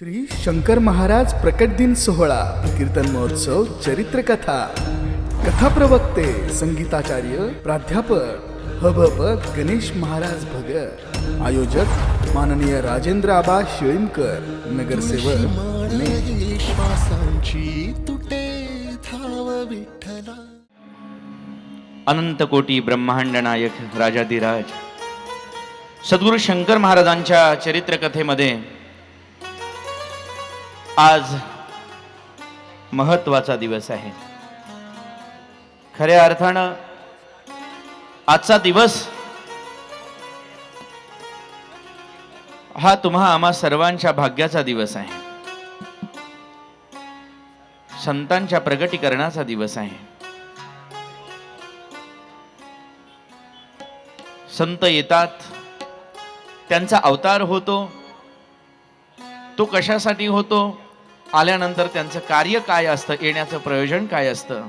श्री शंकर महाराज प्रकट दिन सोहळा, कीर्तन महोत्सव, चरित्र कथा, कथा प्रवक्ते, संगीताचार्य प्राध्यापक हबप गणेश महाराज भगत, आयोजक माननीय राजेंद्र आबा शिळीमकर, नगरसेवक अनंत कोटी ब्रह्मांड नायक राजाधिराज सद्गुरु शंकर महाराजांच्या चरित्र कथेमध्ये आज महत्वाचा दिवस आहे. खऱ्या अर्थानं आजचा दिवस हा तुम्हा आम्हा सर्वांच्या भाग्याचा दिवस आहे. संतांच्या प्रगटीकरणाचा दिवस आहे. संत येतात, त्यांचा अवतार होतो. तो कशासाठी होतो, आल्यानंतर त्यांचं कार्य काय असतं, येण्याचं प्रयोजन काय असतं,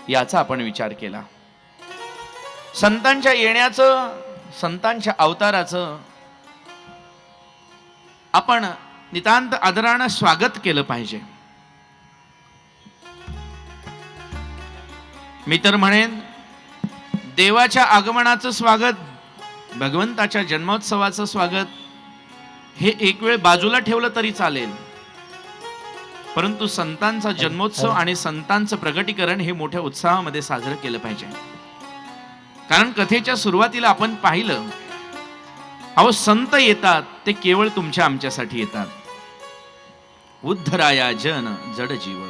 याचा आपण विचार केला. संतांच्या येण्याचं, संतांच्या अवताराचं आपण नितांत आदरानं स्वागत केलं पाहिजे. मी तर म्हणेन देवाच्या आगमनाचं स्वागत, भगवंताच्या जन्मोत्सवाचं स्वागत हे एक वेळ बाजूला ठेवलं तरी चालेल, परंतु संतांचा जन्मोत्सव आणि संतांचं प्रगटीकरण हे मोठ्या उत्साहामध्ये साजरं केलं पाहिजे. कारण कथेच्या सुरुवातीला आपण पाहिलं, अहो संत येतात ते केवळ तुमच्या आमच्यासाठी येतात. उद्धराया जन जड जीव,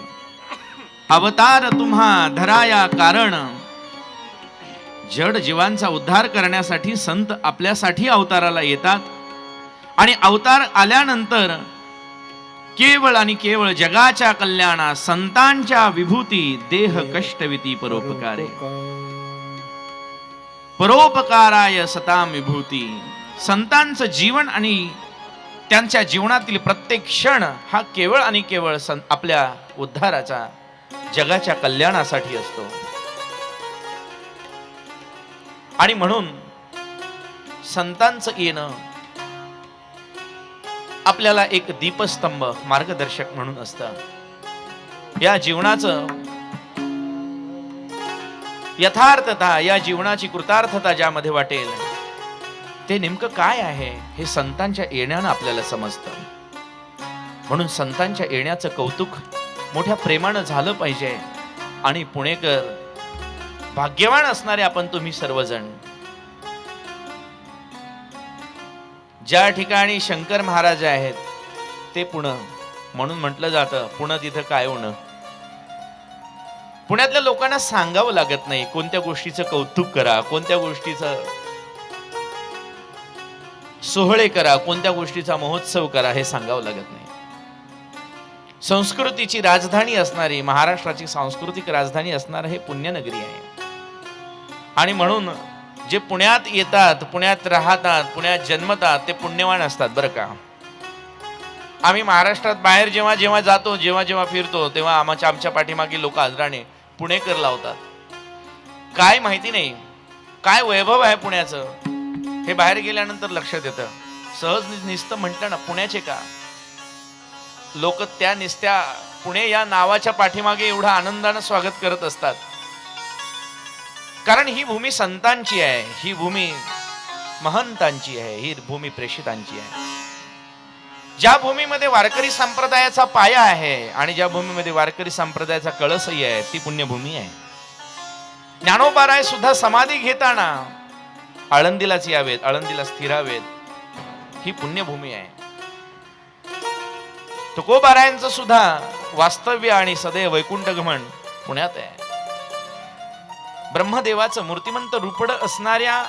अवतार तुम्हा धराया कारण. जड जीवांचा उद्धार करण्यासाठी संत आपल्यासाठी अवताराला येतात. आणि अवतार आल्यानंतर केवळ आणि केवळ जगाच्या कल्याणा संतांच्या विभूती देह कष्टविती परोपकारे. परोपकाराय सताम विभूती. संतांचं जीवन आणि त्यांच्या जीवनातील प्रत्येक क्षण हा केवळ आणि केवळ आपल्या उद्धाराचा, जगाच्या कल्याणासाठी असतो. आणि म्हणून संतांचं येणं आपल्याला एक दीपस्तंभ, मार्गदर्शक म्हणून असतं. या जीवनाचं यथार्थता, या जीवनाची कृतार्थता ज्यामध्ये वाटेल ते नेमकं काय आहे हे संतांच्या येण्यानं आपल्याला समजतं. म्हणून संतांच्या येण्याचं कौतुक मोठ्या प्रेमानं झालं पाहिजे. आणि पुणेकर भाग्यवान असणारे आपण तुम्ही सर्वजण, ज्या ठिकाणी शंकर महाराज आहेत ते पुणे, म्हणून म्हटलं जातं पुणे तिथं काय होणं. पुण्यातल्या लोकांना सांगावं लागत नाही कोणत्या गोष्टीचं कौतुक करा, कोणत्या गोष्टीचं सोहळे करा, कोणत्या गोष्टीचा महोत्सव करा, हे सांगावं लागत नाही. संस्कृतीची राजधानी असणारी, महाराष्ट्राची सांस्कृतिक राजधानी असणारं हे पुण्यनगरी आहे. आणि म्हणून जे पुण्यात येतात, पुण्यात राहतात, पुण्यात जन्मतात ते पुण्यवान असतात बरं का. आम्ही महाराष्ट्रात बाहेर जेव्हा जेव्हा जातो, जेव्हा जेव्हा फिरतो, तेव्हा आमच्या पाठीमागे लोक आदराने पुणेकर लावतात. काय माहिती नाही काय वैभव आहे पुण्याचं, हे बाहेर गेल्यानंतर लक्षात येतं. सहज निस्तं म्हटलं ना पुण्याचे का, लोक त्या निस्त्या पुणे या नावाच्या पाठीमागे एवढं आनंदानं स्वागत करत असतात. कारण ही भूमी संतांची आहे, ही भूमी महंतांची आहे, ही भूमी प्रेषितांची आहे. ज्या भूमीमध्ये वारकरी संप्रदायाचा पाया आहे आणि ज्या भूमीमध्ये वारकरी संप्रदायाचा कळसही आहे, ती पुण्यभूमी आहे. ज्ञानोबाराय सुद्धा समाधी घेताना आळंदीलाच यावेत, आळंदीला स्थिरावेत, ही पुण्यभूमी आहे. तुकोबारायांचं सुद्धा वास्तव्य आणि सदैव वैकुंठगमन पुण्यात आहे. ब्रह्मदेवाचं मूर्तिमंत रूपड असणाऱ्या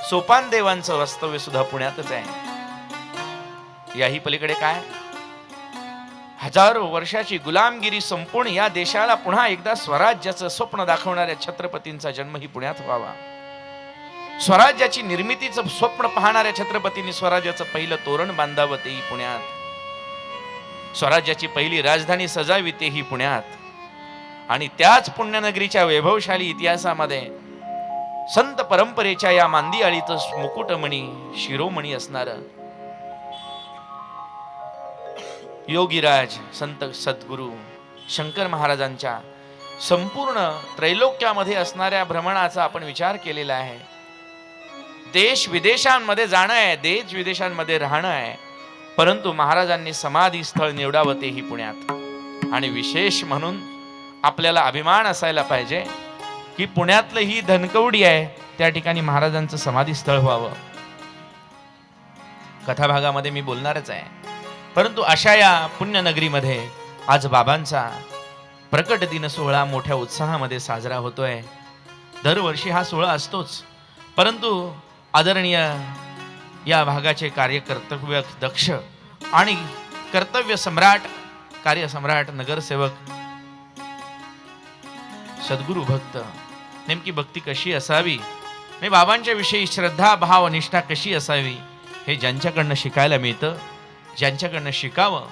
सोपान देवांचं वास्तव्य सुद्धा पुण्यातच आहे. याही पलीकडे काय, हजारो वर्षाची गुलामगिरी संपूर्ण या देशाला पुन्हा एकदा स्वराज्याचं स्वप्न दाखवणाऱ्या छत्रपतींचा जन्मही पुण्यात व्हावा. स्वराज्याची निर्मितीचं स्वप्न पाहणाऱ्या छत्रपतींनी स्वराज्याचं पहिलं तोरण बांधावं, तेही पुण्यात. स्वराज्याची पहिली राजधानी सजावी, तेही पुण्यात. आणि त्याच पुण्यनगरीच्या वैभवशाली इतिहासामध्ये संत परंपरेच्या या मांदियाळीचं मुकुटमणी शिरोमणी असणार योगीराज संत सद्गुरू शंकर महाराजांच्या संपूर्ण त्रैलोक्यामध्ये असणाऱ्या भ्रमणाचा आपण विचार केलेला आहे. देश विदेशांमध्ये जाणं आहे, देश विदेशांमध्ये राहणं आहे, परंतु महाराजांनी समाधी स्थळ निवडावं तेही पुण्यात. आणि विशेष म्हणून आपल्याला अभिमान असायला पाहिजे की पुण्यातलं ही धनकवडी आहे, त्या ठिकाणी महाराजांचं समाधी स्थळ व्हावं. कथाभागामध्ये मी बोलणारच आहे. परंतु अशा या पुण्यनगरीमध्ये आज बाबांचा प्रकट दिन सोहळा मोठ्या उत्साहामध्ये साजरा होतोय. दरवर्षी हा सोहळा असतोच, परंतु आदरणीय या भागाचे कार्यकर्तव्य दक्ष आणि कर्तव्य सम्राट, कार्यसम्राट, नगरसेवक, सद्गुरू भक्त, नेमकी भक्ती कशी असावी आणि बाबांच्या विषयी श्रद्धा भाव निष्ठा कशी असावी हे ज्यांच्याकडनं शिकायला मिळतं, ज्यांच्याकडनं शिकावं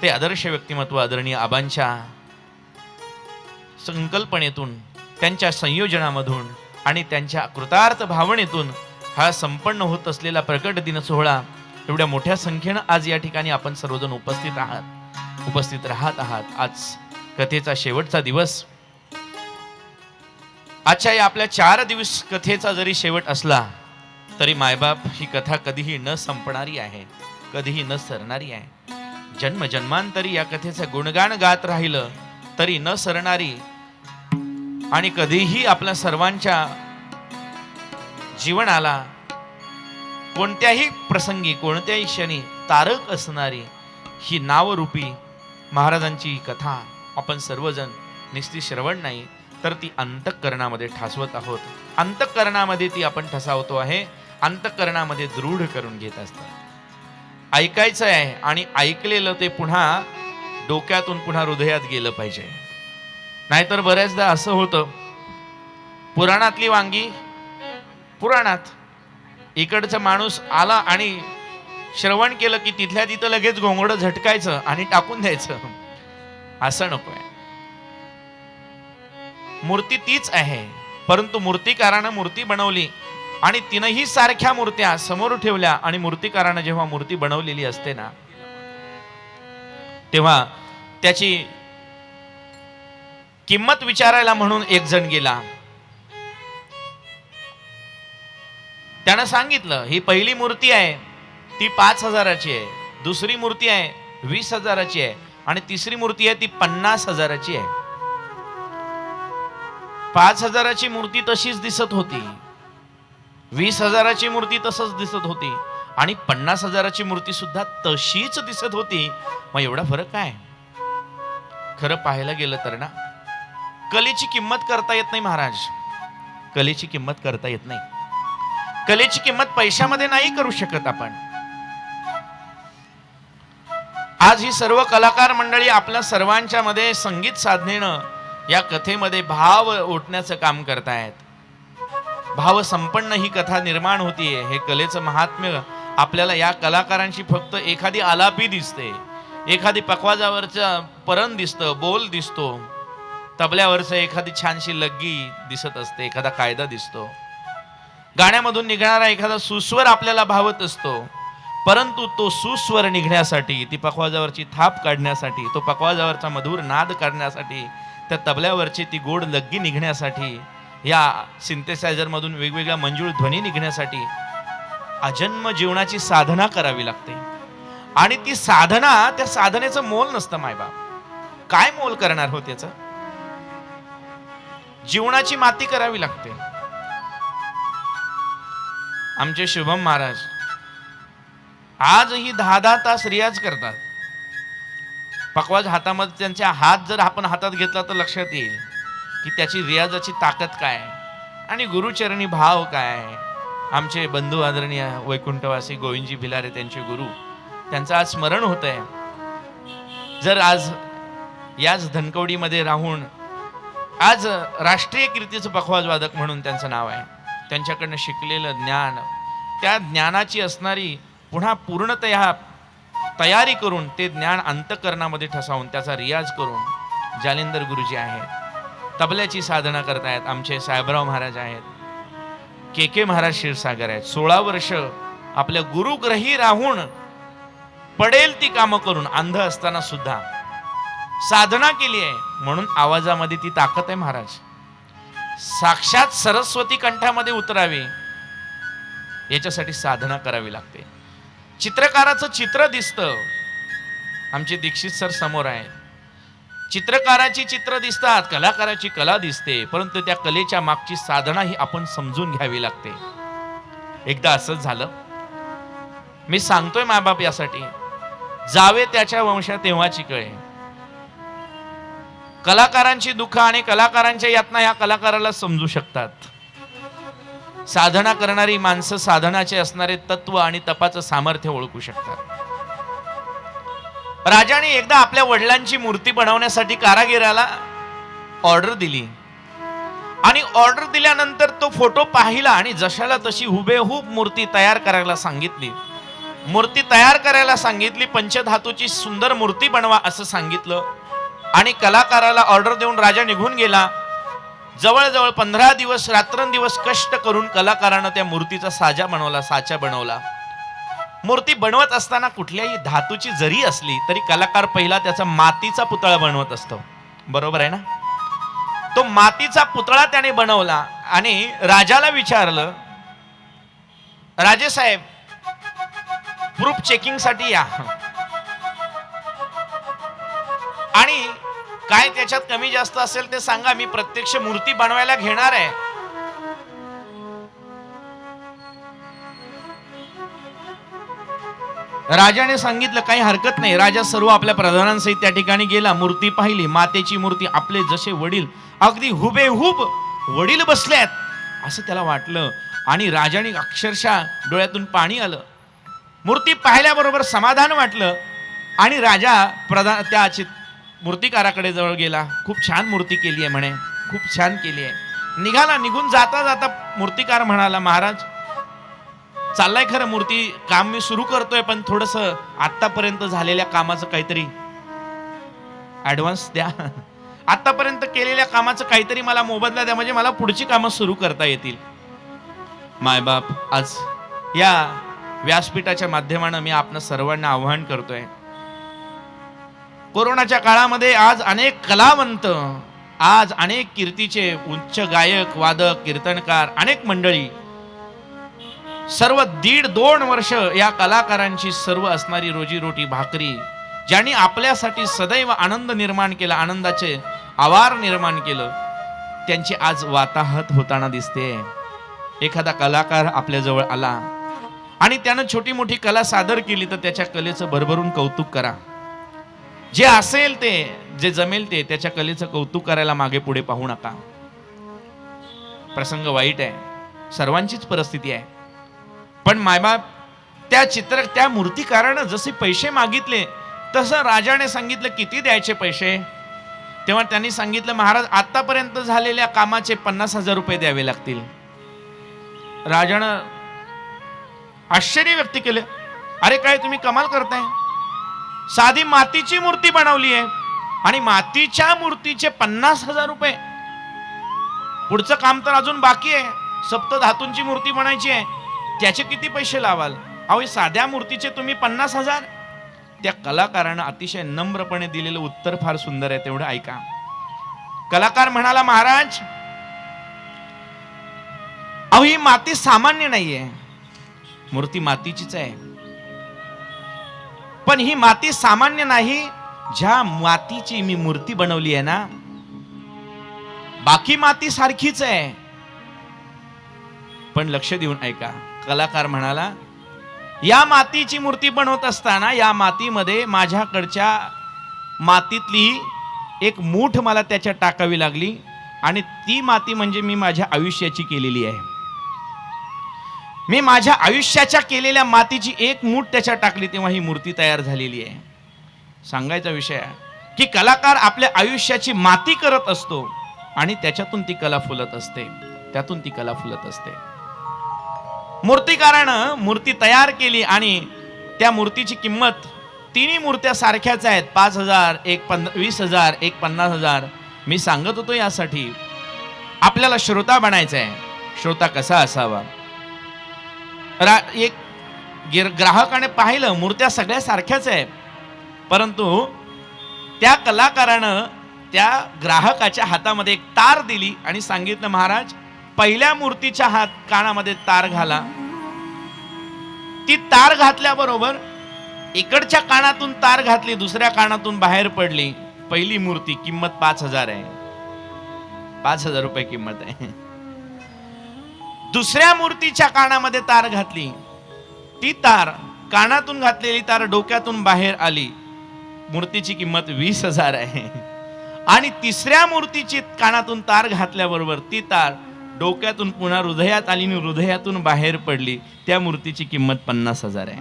ते आदर्श व्यक्तिमत्व आदरणीय आबांच्या संकल्पनेतून, त्यांच्या संयोजनामधून आणि त्यांच्या कृतार्थ भावनेतून हा संपन्न होत असलेला प्रकट दिन सोहळा एवढ्या मोठ्या संख्येनं आज या ठिकाणी आपण सर्वजण उपस्थित राहत आहात. आज कथेचा शेवटचा दिवस. आजच्या या आपल्या 4 दिवस कथेचा जरी शेवट असला तरी मायबाप ही कथा कधीही न संपणारी आहे, कधीही न सरणारी आहे. जन्म जन्मांतरी या कथेचं गुणगान गात राहिलं तरी न सरणारी आणि कधीही आपल्या सर्वांच्या जीवनाला कोणत्याही प्रसंगी, कोणत्याही क्षणी तारक असणारी ही नावरूपी महाराजांची कथा आपण सर्वजण नुसती श्रवण नाही तर ती अंतःकरणामध्ये ठासवत आहोत. अंतःकरणामध्ये ती आपण ठसावतो आहे, अंतःकरणामध्ये दृढ करून घेत असतात. ऐकायचं आहे आणि ऐकलेलं ते पुन्हा डोक्यातून पुन्हा हृदयात गेलं पाहिजे. नाहीतर बऱ्याचदा असं होतं, पुराणातली वांगी पुराणात, इकडचा माणूस आला आणि श्रवण केलं की तिथल्या तिथं लगेच घोंगडं झटकायचं आणि टाकून द्यायचं. असं नकोय. मूर्ती तीच आहे, परंतु मूर्तिकारानं मूर्ती बनवली आणि तीनही सारख्या मूर्त्या समोर ठेवल्या आणि मूर्तिकारानं जेव्हा मूर्ती बनवलेली असते ना, तेव्हा त्याची किंमत विचारायला म्हणून एक जण गेला. त्यानं सांगितलं, ही पहिली मूर्ती आहे ती 5,000ची आहे, दुसरी मूर्ती आहे 20,000ची आहे आणि तिसरी मूर्ती आहे ती 50,000ची आहे. 5,000ची मूर्ती तशीच दिसत होती, 20,000ची मूर्ती तसंच दिसत होती आणि 50,000ची मूर्ती सुद्धा तशीच दिसत होती. मग एवढा फरक काय? खरं पाहायला गेलं तर ना, कलेची किंमत करता येत नाही महाराज. कलेची किंमत करता येत नाही. कलेची किंमत पैशामध्ये नाही करू शकत आपण. आज ही सर्व कलाकार मंडळी आपल्या सर्वांच्या मध्ये संगीत साधनेनं या कथेमध्ये भाव ओतण्याचं काम करतायत. भाव संपन्न ही कथा निर्माण होतीये. हे कलेचं महात्म्य आपल्याला या कलाकारांची फक्त एखादी आलापी दिसते, एखादी पखवाजावरचा परण दिसतं, बोल दिसतो, तबल्यावरचं एखादी छानशी लग्गी दिसत असते, एखादा कायदा दिसतो, गाण्यामधून निघणारा एखादा सुस्वर आपल्याला भावत असतो. परंतु तो सुस्वर निघण्यासाठी, ती पखवाजावरची थाप काढण्यासाठी, तो पखवाजावरचा मधुर नाद काढण्यासाठी, त्या तबल्यावरची ती गोड लग्गी निघण्यासाठी, या सिंथेसायझर मधून वेगवेगळ्या मंजूळ ध्वनी निघण्यासाठी अजन्म जीवनाची साधना करावी लागते. आणि ती साधना, त्या साधनेचं मोल नसतं मायबाप. काय मोल करणार हो त्याचं? जीवनाची माती करावी लागते. आमचे शुभम महाराज आजही 10-10 तास रियाज करतात. पखवाज हातामध्ये त्यांच्या हात जर आपण हातात घेतला तर लक्षात येईल की त्याची रियाजाची ताकद काय आणि गुरुचरणी भाव काय. आमचे बंधू आदरणीय वैकुंठवासी गोविंदजी भिलारे, त्यांचे गुरु, त्यांचं आज स्मरण होत आहे. जर आज याच धनकवडीमध्ये राहून आज राष्ट्रीय कीर्तीचं पखवाज वादक म्हणून त्यांचं नाव आहे, त्यांच्याकडनं शिकलेलं ज्ञान, त्या ज्ञानाची असणारी पुन्हा पूर्णतया तयारी करून ते ज्ञान अंतःकरणामध्ये ठसावून त्याचा रियाज करून जालिंदर गुरुजी आहेत, तबल्याची साधना करतायत. आमचे साहेबराव महाराज आहेत, के महाराज क्षीरसागर आहेत. 16 वर्ष आपल्या गुरुग्रही राहून पडेल ती कामं करून अंध असताना सुद्धा साधना केली आहे, म्हणून आवाजामध्ये ती ताकद आहे महाराज. साक्षात सरस्वती कंठामध्ये उतरावी याच्यासाठी साधना करावी लागते. चित्रकाराचं चित्र दिसतं, आमचे दीक्षित सर समोर आहेत. चित्रकाराची चित्र दिसतात, कलाकाराची कला दिसते, परंतु त्या कलेच्या मागची साधना ही आपण समजून घ्यावी लागते. एकदा असंच झालं, मी सांगतोय मायबाप यासाठी, जावे त्याच्या वंशा तेव्हाची कळे. कलाकारांची दुःख आणि कलाकारांच्या यातना या कलाकाराला समजू शकतात. साधना करणारी माणसं साधनाचे असणारे तत्व आणि तपाचं सामर्थ्य ओळखू शकतात. राजाने एकदा आपल्या वडिलांची मूर्ती बनवण्यासाठी कारागिराला ऑर्डर दिली आणि ऑर्डर दिल्यानंतर तो फोटो पाहिला आणि जशाला तशी हुबेहूब मूर्ती तयार करायला सांगितली. मूर्ती तयार करायला सांगितली, पंचधातूची सुंदर मूर्ती बनवा असं सांगितलं आणि कलाकाराला ऑर्डर देऊन राजा निघून गेला. जवळजवळ 15 दिवस रात्रंदिवस कष्ट करून कलाकारानं त्या मूर्तीचा साचा बनवला. मूर्ती बनवत असताना कुठल्याही धातूची जरी असली तरी कलाकार पहिला त्याचा मातीचा पुतळा बनवत असतो, बरोबर आहे ना. तो मातीचा पुतळा त्याने बनवला आणि राजाला विचारलं, राजे साहेब प्रूफ चेकिंग साठी या आणि काय त्याच्यात कमी जास्त असेल ते सांगा, मी प्रत्यक्ष मूर्ती बनवायला घेणार आहे. राजाने सांगितलं काही हरकत नाही. राजा सर्व आपल्या प्रधानांसहित त्या ठिकाणी गेला. मूर्ती पाहिली, मातेची मूर्ती, आपले जसे वडील अगदी हुबेहूब वडील बसल्यात असं त्याला वाटलं आणि राजाने अक्षरशः डोळ्यातून पाणी आलं. मूर्ती पाहिल्याबरोबर समाधान वाटलं आणि राजा त्या मूर्तिकाराकडे जवळ गेला. खूप छान मूर्ती केली आहे म्हणे, खूप छान केली आहे. निघाला. निघून जाता जाता मूर्तिकार म्हणाला, महाराज चाललाय खरं मूर्ती काम मी सुरू करतोय, पण थोडस आतापर्यंत झालेल्या कामाचं काहीतरी ऍडव्हान्स द्या. आतापर्यंत केलेल्या कामाचं काहीतरी मला मोबदला द्या, म्हणजे मला पुढची कामं सुरू करता येतील. मायबाप, आज या व्यासपीठाच्या माध्यमानं मी आपणा सर्वांना आव्हान करतोय. कोरोनाच्या काळामध्ये आज अनेक कलावंत, आज अनेक कीर्तीचे उच्च गायक, वादक, कीर्तनकार, अनेक मंडळी, सर्व 1.5-2 वर्ष या कलाकारांची सर्व असणारी रोजीरोटी भाकरी, ज्यांनी आपल्यासाठी सदैव आनंद निर्माण केला, आनंदाचे आवार निर्माण केलं, त्यांची आज वाताहत होताना दिसते. एखादा कलाकार आपल्या जवळ आला आणि त्यानं छोटी मोठी कला सादर केली तर त्याच्या कलेचं भरभरून कौतुक करा. जे असेल ते, जे जमेल ते, त्याच्या कलेचं कौतुक करायला मागे पुढे पाहू नका. प्रसंग वाईट आहे, सर्वांचीच परिस्थिती आहे, पण मायबाप त्या मूर्तिकारानं जसे पैसे मागितले तसं राजाने सांगितलं किती द्यायचे पैसे. तेव्हा त्यांनी सांगितलं, महाराज आतापर्यंत झालेल्या कामाचे 50,000 रुपये द्यावे लागतील. राजानं आश्चर्य व्यक्त केलं, अरे काय तुम्ही कमाल करताय, साधी मातीची मूर्ती बनवली आहे आणि मातीच्या मूर्तीचे 50,000 रुपये, पुढचं काम तर अजून बाकी आहे, सप्तधातूंची मूर्ती बनायची आहे, त्याचे किती पैसे लावाल. अहो साध्या मूर्तीचे तुम्ही 50,000. त्या कलाकारानं अतिशय नम्रपणे दिलेलं उत्तर फार सुंदर आहे, तेवढं ऐका. कलाकार म्हणाला, महाराज अहो ही माती सामान्य नाहीये, मूर्ती मातीचीच आहे, पण ही माती सामान्य नाही. ज्या मातीची मी मूर्ती बनवली आहे ना, बाकी माती सारखीच आहे. पण लक्ष देऊन ऐका, कलाकार म्हणाला, या मातीची मूर्ती बनवत असताना या मातीमध्ये माझ्याकडच्या मातीतली एक मूठ मला त्याच्यात टाकावी लागली आणि ती माती म्हणजे मी माझ्या आयुष्याची केलेली आहे. मी माझ्या आयुष्याच्या केलेल्या मातीची एक मूठ त्याच्यात टाकली तेव्हा ही मूर्ती तयार झालेली आहे. सांगायचा विषय आहे की कलाकार आपल्या आयुष्याची माती करत असतो आणि त्याच्यातून ती कला फुलत असते, त्यातून ती कला फुलत असते. मूर्तिकारानं मूर्ती तयार केली आणि त्या मूर्तीची किंमत, तिन्ही मूर्त्या सारख्याच आहेत, 5,000, एक 20,000, एक 50,000. मी सांगत होतो यासाठी आपल्याला श्रोता बनायचं आहे. श्रोता कसा असावा, एक ग्राहकाने पाहिलं मूर्त्या सगळ्या सारख्याच आहे, परंतु त्या कलाकारानं त्या ग्राहकाच्या हातामध्ये एक तार दिली आणि सांगितलं, महाराज पहिल्या मूर्तीच्या कानामध्ये तार घाला. ती तार घातल्याबरोबर इकडच्या कानातून तार घातली, दुसऱ्या कानातून बाहेर पडली. पहिली मूर्ती किंमत 5,000 आहे, 5,000 रुपये किंमत आहे. दुसऱ्या मूर्तीच्या कानामध्ये तार घातली, ती तार कानातून घातलेली तार डोक्यातून बाहेर आली, मूर्तीची किंमत 20,000 आहे. आणि तिसऱ्या मूर्तीची कानातून तार घातल्याबरोबर ती तार डोक्यातून पुन्हा हृदयात आली आणि हृदयातून बाहेर पडली, त्या मूर्तीची किंमत 50,000 आहे.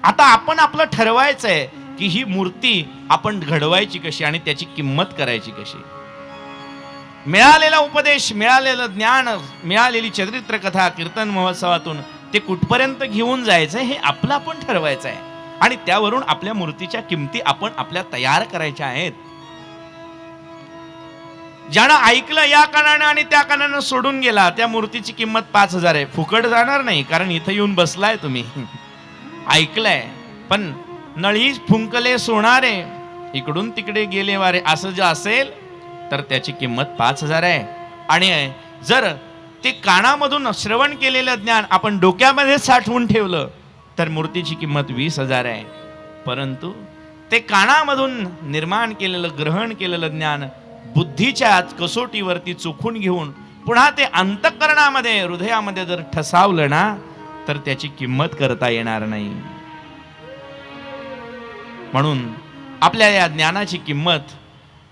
आता आपण आपलं ठरवायचं आहे की ही मूर्ती आपण घडवायची कशी आणि त्याची किंमत करायची कशी. मिळालेला उपदेश, मिळालेलं ज्ञान, मिळालेली चरित्र कथा कीर्तन महोत्सवातून ते कुठपर्यंत घेऊन जायचं हे आपलं आपण ठरवायचं आहे. आणि त्यावरून आपल्या मूर्तीच्या किमती आपण आपल्या तयार करायच्या आहेत. ज्यानं ऐकलं या कानानं आणि त्या कानानं सोडून गेला, त्या मूर्तीची किंमत 5,000 आहे. फुकट जाणार नाही, कारण इथं येऊन बसलाय तुम्ही, ऐकलंय. पण नळी फुंकले सोनारे, इकडून तिकडे गेले वारे, असं जे असेल तर त्याची किंमत 5,000 आहे. आणि जर ते कानामधून श्रवण केलेलं ज्ञान आपण डोक्यामध्ये साठवून ठेवलं तर मूर्तीची किंमत 20,000 आहे. परंतु ते कानामधून निर्माण केलेलं, ग्रहण केलेलं ज्ञान बुद्धीच्या कसोटीवरती चोखून घेऊन पुन्हा ते अंतःकरणामध्ये, हृदयामध्ये जर ठसावलं ना, तर त्याची किंमत करता येणार नाही. म्हणून आपल्या या ज्ञानाची किंमत,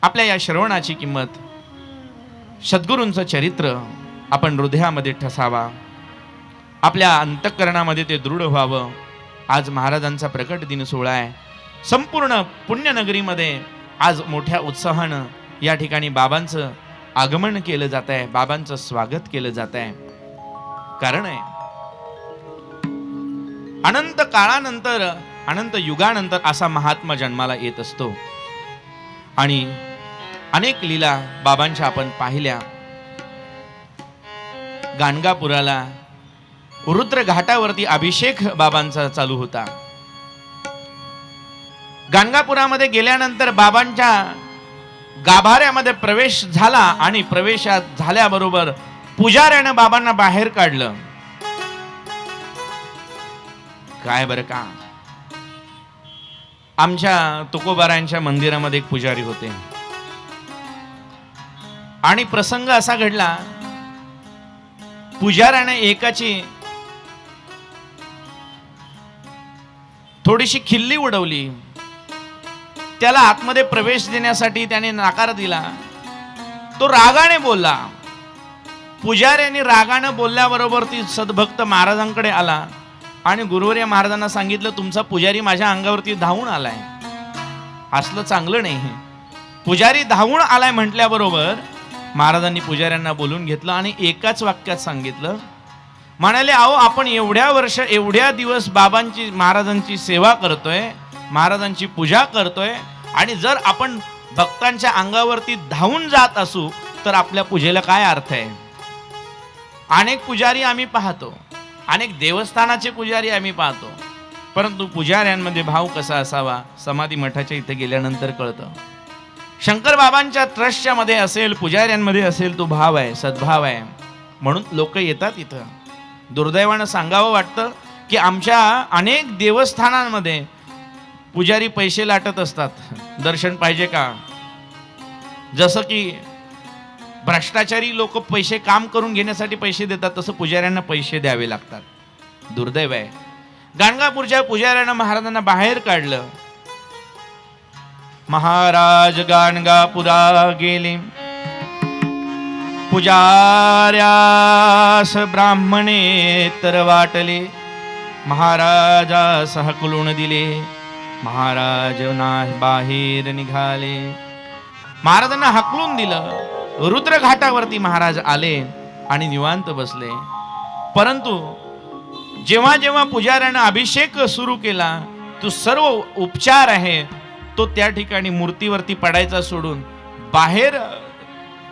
आपल्या या श्रवणाची किंमत, सद्गुरूंचं चरित्र आपण हृदयामध्ये ठसावा, आपल्या अंतःकरणामध्ये ते दृढ व्हावं. आज महाराजांचा प्रकट दिन सोहळा आहे. संपूर्ण पुण्यनगरीमध्ये आज मोठ्या उत्साहानं या ठिकाणी बाबांचं आगमन केलं जात आहे, बाबांचं स्वागत केलं जात आहे. कारण आहे, अनंत काळानंतर, अनंत युगानंतर असा महात्मा जन्माला येत असतो. आणि अनेक लीला बाबांच्या आपण पाहिल्या. गाणगापुराला रुद्र घाटावरती अभिषेक बाबांचा चालू होता. गाणगापुरामध्ये गेल्यानंतर बाबांच्या गाभाऱ्यामध्ये प्रवेश झाला आणि प्रवेशात झाल्याबरोबर पुजाऱ्यानं बाबांना बाहेर काढलं. काय बरं का, आमच्या तुकोबारायांच्या मंदिरामध्ये एक पुजारी होते आणि प्रसंग असा घडला, पुजाऱ्याने एकाची थोडीशी खिल्ली उडवली. त्याला आतमध्ये प्रवेश देण्यासाठी त्याने नकार दिला. तो रागाने बोलला. पुजाऱ्याने रागाने बोलल्याबरोबर ती सद्भक्त महाराजांकडे आला आणि गुरुवर्य महाराजांना सांगितलं, तुमचा पुजारी माझ्या अंगावरती धावून आलाय, असलं चांगलं नाही. पुजारी धावून आलाय म्हटल्याबरोबर महाराजांनी पुजाऱ्यांना बोलून घेतलं आणि एकाच वाक्यात सांगितलं, म्हणाले, अहो आपण एवढ्या वर्ष, एवढ्या दिवस बाबांची, महाराजांची सेवा करतोय, महाराजांची पूजा करतोय, आणि जर आपण भक्तांच्या अंगावरती धावून जात असू तर आपल्या पूजेला काय अर्थ आहे. अनेक पुजारी आम्ही पाहतो, अनेक देवस्थानाचे पुजारी आम्ही पाहतो, परंतु पुजाऱ्यांमध्ये भाव कसा असावा समाधी मठाच्या इथे गेल्यानंतर कळतं. शंकर बाबांच्या ट्रस्टच्या मध्ये असेल, पुजाऱ्यांमध्ये असेल, तो भाव आहे, सद्भाव आहे, म्हणून लोक येतात इथं. दुर्दैवानं सांगावं वाटतं की आमच्या अनेक देवस्थानांमध्ये पुजारी पैसे लाटत असतात. दर्शन पाहिजे का, जसं की भ्रष्टाचारी लोक पैसे काम करून घेण्यासाठी पैसे देतात, तसं पुजाऱ्यांना पैसे द्यावे लागतात. दुर्दैव आहे. गाणगापूरच्या पुजाऱ्यानं महाराजांना बाहेर काढलं. महाराज गाणगापुरा गेले, पुजाऱ्यास ब्राह्मणे तर वाटले, महाराजास हकलून दिले, महाराज बाहेर निघाले. महाराजांना हकलून दिलं. रुद्र घाटावरती महाराज आले आणि निवांत बसले. परंतु जेव्हा जेव्हा पुजाऱ्यानं अभिषेक सुरू केला, तो सर्व उपचार आहे तो त्या ठिकाणी मूर्तीवरती पडायचा सोडून बाहेर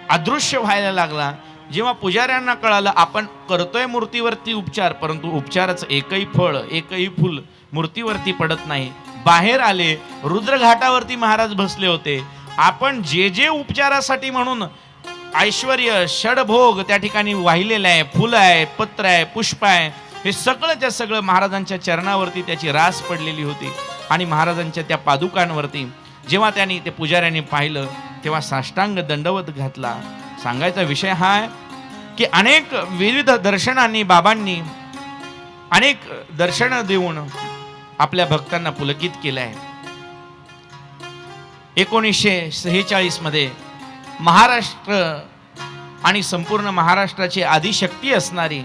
अदृश्य व्हायला लागला. जेव्हा पुजाऱ्यांना कळालं आपण करतोय मूर्तीवरती उपचार, परंतु उपचाराचं एकही फळ एकही फुल मूर्तीवरती पडत नाही, बाहेर आले. रुद्रघाटावरती महाराज बसले होते. आपण जे जे उपचारासाठी म्हणून ऐश्वर्य षडभोग त्या ठिकाणी वाहिलेलं आहे, फुलं आहे, पत्र आहे, पुष्प आहे, हे सगळंच्या सगळं महाराजांच्या चरणावरती त्याची रास पडलेली होती. आणि महाराजांच्या त्या पादुकांवरती जेव्हा त्यांनी ते पुजाऱ्यांनी पाहिलं तेव्हा साष्टांग दंडवत घातला. सांगायचा विषय हा आहे की अनेक विविध दर्शनांनी बाबांनी अनेक दर्शनं देऊन आपल्या भक्तांना पुलकित केलं आहे. 1946 मध्ये महाराष्ट्र आणि संपूर्ण महाराष्ट्राची आदिशक्ती असणारी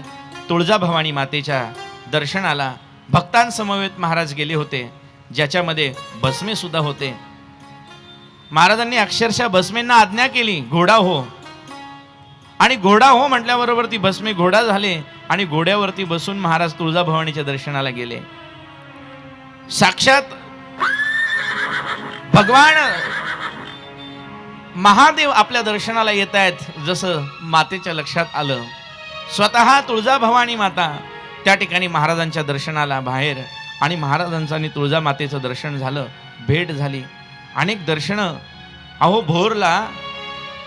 तुळजाभवानी मातेच्या दर्शनाला भक्तांसमवेत महाराज गेले होते, ज्याच्यामध्ये भस्मे सुद्धा होते. महाराजांनी अक्षरशः भस्मेंना आज्ञा केली घोडा हो, आणि घोडा हो म्हटल्याबरोबर ती भस्मे घोडा झाले आणि घोड्यावरती बसून महाराज तुळजाभवानीच्या दर्शनाला गेले. साक्षात भगवान महादेव आपल्या दर्शनाला येत आहेत जसं मातेच्या लक्षात आलं. स्वतः तुळजाभवानी माता त्या ठिकाणी महाराजांच्या दर्शनाला बाहेर, आणि महाराजांचं आणि तुळजा मातेचं दर्शन झालं, भेट झाली. अनेक दर्शनं. अहो भोरला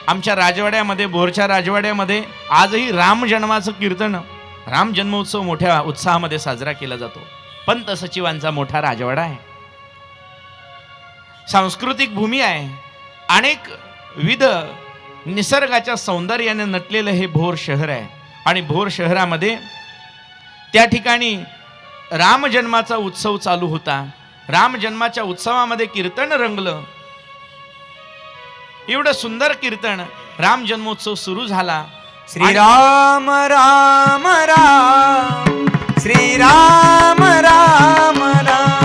आमच्या राजवाड्यामध्ये, भोरच्या राजवाड्यामध्ये आजही राम जन्माचं कीर्तन, राम जन्मोत्सव मोठ्या उत्साहामध्ये साजरा केला जातो. पंत सचिवांचा मोठा राजवाडा आहे, सांस्कृतिक भूमी आहे. अनेक विविध निसर्गाच्या सौंदर्याने नटलेलं हे भोर शहर आहे. आणि भोर शहरामध्ये त्या ठिकाणी राम जन्माचा उत्सव चालू होता. राम जन्माच्या उत्सवामध्ये कीर्तन रंगलं. एवढं सुंदर कीर्तन, राम जन्मोत्सव सुरू झाला. श्रीराम राम राम श्रीराम राम राम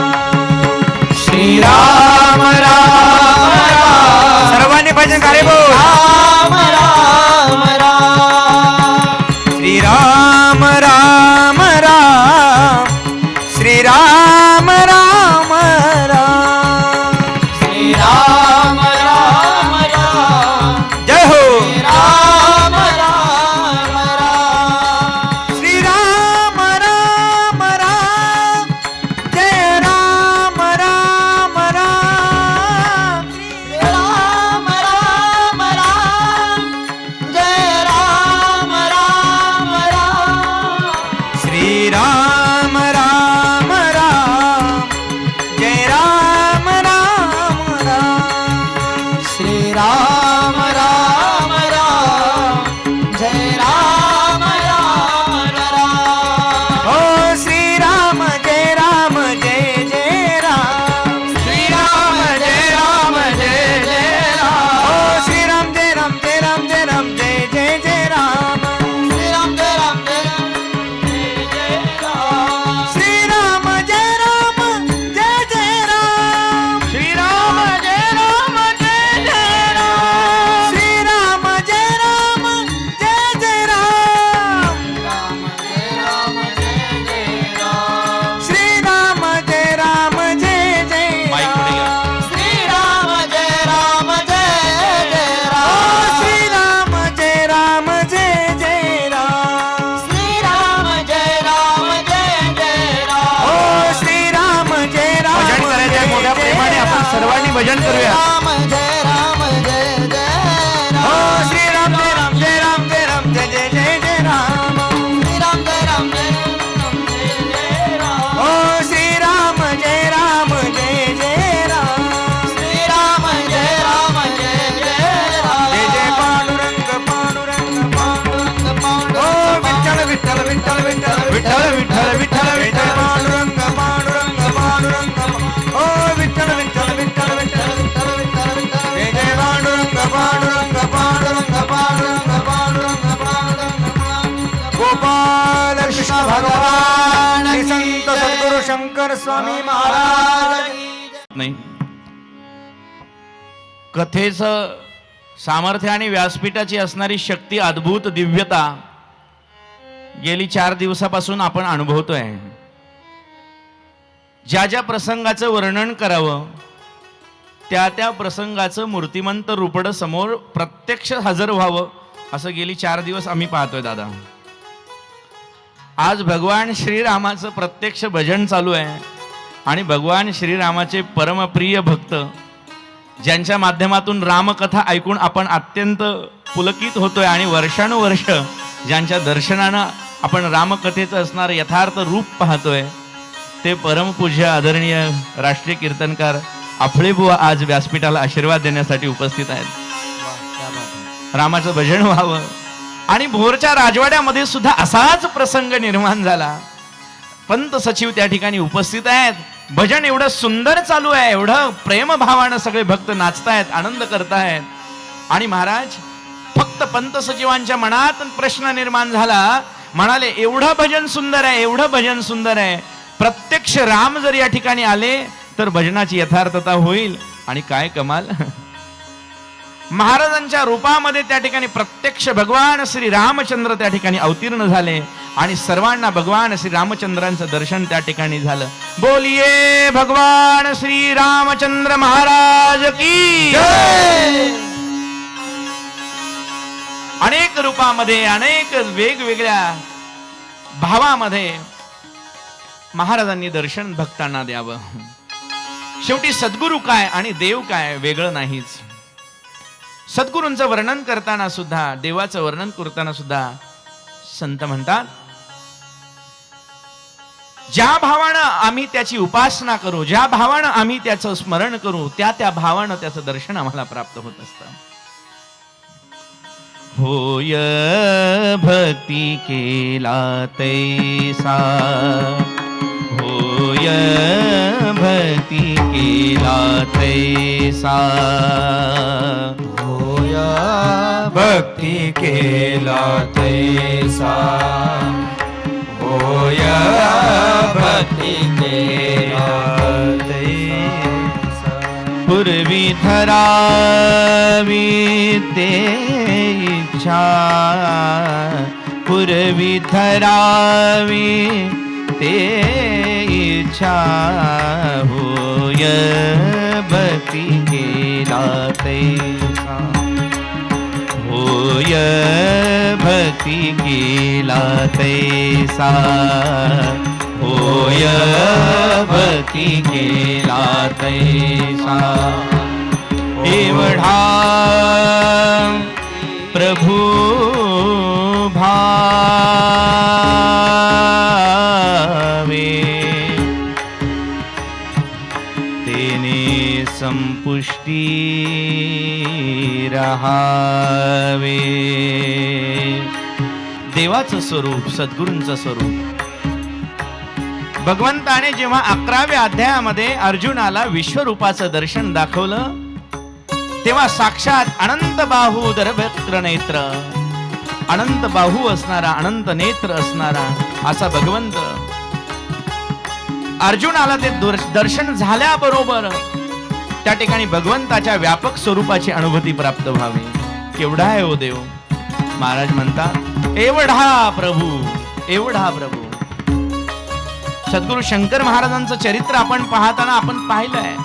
श्रीराम राम राम. सर्वांनी भजन गाणे बोल. राम राम राम श्रीराम राम राम श्रीराम राम राम श्रीराम राम राम. जय हो. राम राम राम श्रीराम राम राम जय राम राम राम श्रीराम राम राम जय राम राम राम श्रीराम राम राम जय राम राम राम श्रीराम राम राम जय राम राम राम. ओ श्रीराम जय राम जय जय राम श्रीराम जय राम जय जय राम. ओ श्रीराम जय राम जय राम जय राम जय जय जय राम श्रीराम जय राम जय राम जय जय राम श्रीराम जय राम जय जय राम श्रीराम जय राम जय जय राम श्रीराम जय राम जय जय राम श्रीराम जय राम जय जय माईक पुढे घ्या. राम श्रीराम जय राम जय जय राम श्रीराम जय राम जय जय राम श्रीराम जय राम जय जय राम. ओ श्रीराम जय राम भजन करायचं मोठ्या प्रेमाने आपण सर्वांनी भजन करूया. राम जय राम जय जय राम. ओ श्रीराम जय राम जय राम जय राम जय जय जय जय राम श्रीराम जय राम जय राम जय जय राम. ओ श्रीराम जय राम जय जय राम श्रीराम जय राम जय जय राम. जय जय पांडुरंग पांडुरंग पांडुरंग पांडुरंग. ओ विठ्ठल विठ्ठल विठ्ठल विठ्ठल विठ्ठल विठ्ठल विठ्ठल विठ्ठल पांडुरंग पांडुरंग पांडुरंग. ओ विठ्ठल विठ्ठल विठ्ठल विठ्ठल विठ्ठल विठ्ठल विठ्ठल. जय जय पांडुरंग पांडुरंग पांडुरंग पांडुरंग पांडुरंग पांडुरंग. गोपाल कृष्ण भगवान श्री संत सद्गुरु शंकर स्वामी महाराज की जय. नाही, कथेचं सामर्थ्य आणि व्यासपीठाची असणारी शक्ती, अद्भुत दिव्यता गेली 4 दिवसापासून आपण अनुभवतोय. ज्या ज्या प्रसंगाचं वर्णन करावं त्या त्या प्रसंगाचं मूर्तिमंत रूपडं समोर प्रत्यक्ष हजर व्हावं असं गेली 4 दिवस आम्ही पाहतोय दादा. आज भगवान श्रीरामाचं प्रत्यक्ष भजन चालू आहे आणि भगवान श्रीरामाचे परमप्रिय भक्त ज्यांच्या माध्यमातून रामकथा ऐकून आपण अत्यंत पुलकित होतोय आणि वर्षानुवर्ष ज्यांच्या दर्शनानं आपण रामकथेचं असणार यथार्थ रूप पाहतोय, ते परमपूज्य आदरणीय राष्ट्रीय कीर्तनकार आपळेबुवा आज व्यासपीठाला आशीर्वाद देण्यासाठी उपस्थित आहेत. रामाचं भजन व्हावं. आणि भोरच्या राजवाड्यामध्ये सुद्धा असाच प्रसंग निर्माण झाला. पंत सचिव त्या ठिकाणी उपस्थित आहेत. भजन एवढं सुंदर चालू आहे, एवढं प्रेमभावानं सगळे भक्त नाचतायत, आनंद करतायत. आणि महाराज फक्त पंत सचिवांच्या मनात प्रश्न निर्माण झाला. म्हणाले एवढं भजन सुंदर आहे, एवढं भजन सुंदर आहे, प्रत्यक्ष राम जर या ठिकाणी आले तर भजनाची यथार्थता होईल. आणि काय कमाल, महाराजांच्या रूपामध्ये त्या ठिकाणी प्रत्यक्ष भगवान श्री रामचंद्र त्या ठिकाणी अवतीर्ण झाले आणि सर्वांना भगवान श्री रामचंद्रांचं दर्शन त्या ठिकाणी झालं. बोलिये भगवान श्री रामचंद्र महाराज की जय. अनेक रूपामध्ये, अनेक वेगवेगळ्या भावामध्ये महाराजांनी दर्शन भक्तांना द्यावं. शेवटी सद्गुरू काय आणि देव काय वेगळं नाहीच. सद्गुरूंचं वर्णन करताना सुद्धा, देवाचं वर्णन करताना सुद्धा संत म्हणतात, ज्या भावानं आम्ही त्याची उपासना करू, ज्या भावानं आम्ही त्याचं स्मरण करू, त्या भावानं त्याचं दर्शन आम्हाला प्राप्त होत असतं. होय भक्ती केला तैसा, होय भक्ती केला तैसा, होय भक्ती केला तैसा, होय भक्ती केला तैसा. पूर्वी धरावी ते इच्छा, पूर्वी धरावी ते इच्छा, होय भक्ती केला तैसा, होय भक्ती केला तैसा, होय भक्ती केला तैसा. एवढा प्रभु भावे तेने संपुष्टी रहावे. देवाचं स्वरूप, सद्गुरूंचं स्वरूप. भगवंताने जेव्हा 11व्या अध्यायामध्ये अर्जुनाला विश्वरूपाचं दर्शन दाखवलं, तेव्हा साक्षात अनंत बाहू दरभक्त्र नेत्र, अनंत बाहू असणारा, अनंत नेत्र असणारा असा भगवंत अर्जुनाला ते दर्शन झाल्याबरोबर त्या ठिकाणी भगवंताच्या व्यापक स्वरूपाची अनुभूती प्राप्त व्हावी. केवढा आहे ओ देव. महाराज म्हणतात एवढा प्रभू, एवढा प्रभू. सद्गुरु शंकर महाराजांचं चरित्र आपण पाहताना आपण पाहिलंय.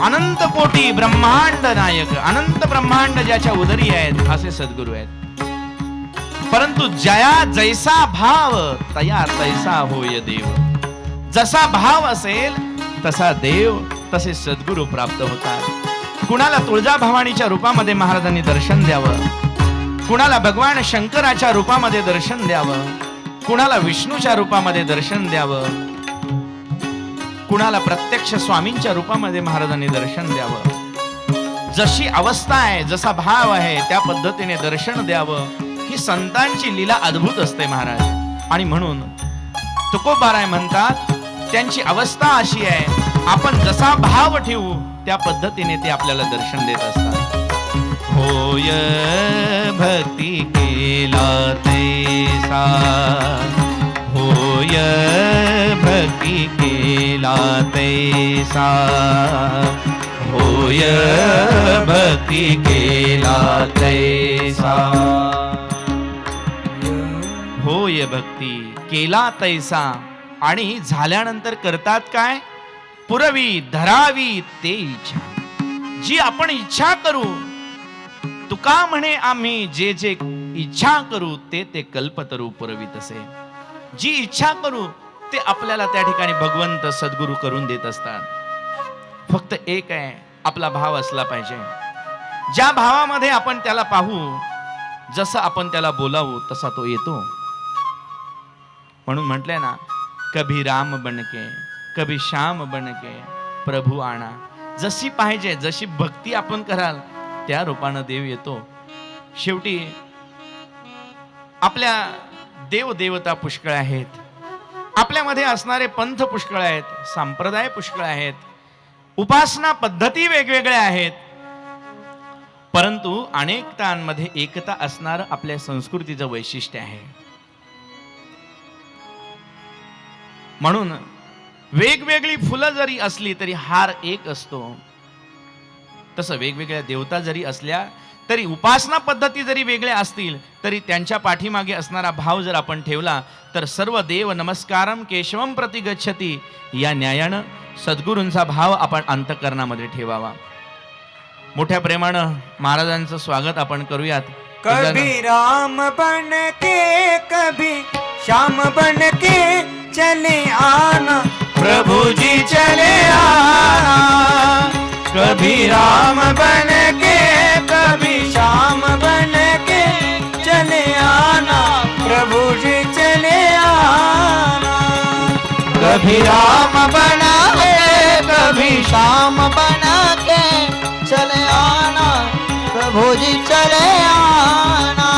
अनंत कोटी ब्रह्मांड नायक, अनंत ब्रह्मांड ज्याच्या उदरी आहेत असे सद्गुरु आहेत. परंतु जया जैसा भाव तया तैसा होय देव. जसा भाव असेल तसा देव, तसे सद्गुरु प्राप्त होतात. कुणाला तुळजाभवानीच्या रूपामध्ये महाराजांनी दर्शन द्यावं, कुणाला भगवान शंकराच्या रूपामध्ये दर्शन द्यावं, कुणाला विष्णूच्या रूपामध्ये दर्शन द्यावं, कुणाला प्रत्यक्ष स्वामींच्या रूपामध्ये महाराजांनी दर्शन द्यावं. जशी अवस्था आहे, जसा भाव आहे त्या पद्धतीने दर्शन द्यावं. ही संतांची लीला अद्भुत असते महाराज. आणि म्हणून तुकोबाराय म्हणतात त्यांची अवस्था अशी आहे, आपण जसा भाव ठेवू त्या पद्धतीने ते आपल्याला दर्शन देत असतात. होय भक्ती केला तैसा, होय भक्ती केला तैसा, होय भक्ती केला तैसा, होय भक्ती केला तैसा. आणि झाल्यानंतर करतात काय, पुरवी धरावी ते इच्छा. जी आपण इच्छा करू, तुका म्हणे आम्ही जे जे इच्छा करू ते ते कल्पतरू पुरवितसे. जी इच्छा करू ते आपल्याला त्या ठिकाणी भगवंत सद्गुरू करून देत असतात. फक्त एक आहे, आपला भाव असला पाहिजे. ज्या भावामध्ये आपण त्याला पाहू, जसं आपण त्याला बोलावू तसा तो येतो. म्हणून म्हटलंय ना, कभी राम बनके कभी श्याम बनके प्रभू आणा. जशी पाहिजे, जशी भक्ती आपण कराल त्या रूपानं देव येतो. शेवटी आपल्या देवदेवता पुष्कळ आहेत, आपल्यामध्ये असणारे पंथ पुष्कळ आहेत, संप्रदाय पुष्कळ आहेत, उपासना पद्धती वेगवेगळ्या आहेत, परंतु अनेकतांमध्ये एकता असणारं आपल्या संस्कृतीचं वैशिष्ट्य आहे. म्हणून वेगवेगळी फुलं जरी असली तरी हार एक असतो. तसं वेगवेगळ्या देवता जरी असल्या तरी, उपासना पद्धती जरी वेगळ्या असतील तरी त्यांच्या पाठीमागे असणारा भाव जर आपण ठेवला तर सर्व देव नमस्कारम केशवम प्रति गच्छती या न्यायानं सद्गुरूंचा भाव आपण अंतःकरणामध्ये ठेवावा. मोठ्या प्रेमानं महाराजांचं स्वागत आपण करूयात. कभी राम बन के कभी श्याम बन के चले आना प्रभु जी चले आना. कभी राम बन के कभी श्याम बन के चले आना प्रभु जी चले आना. कभी राम बना के कभी श्याम बना के चले आना प्रभु जी चले आना.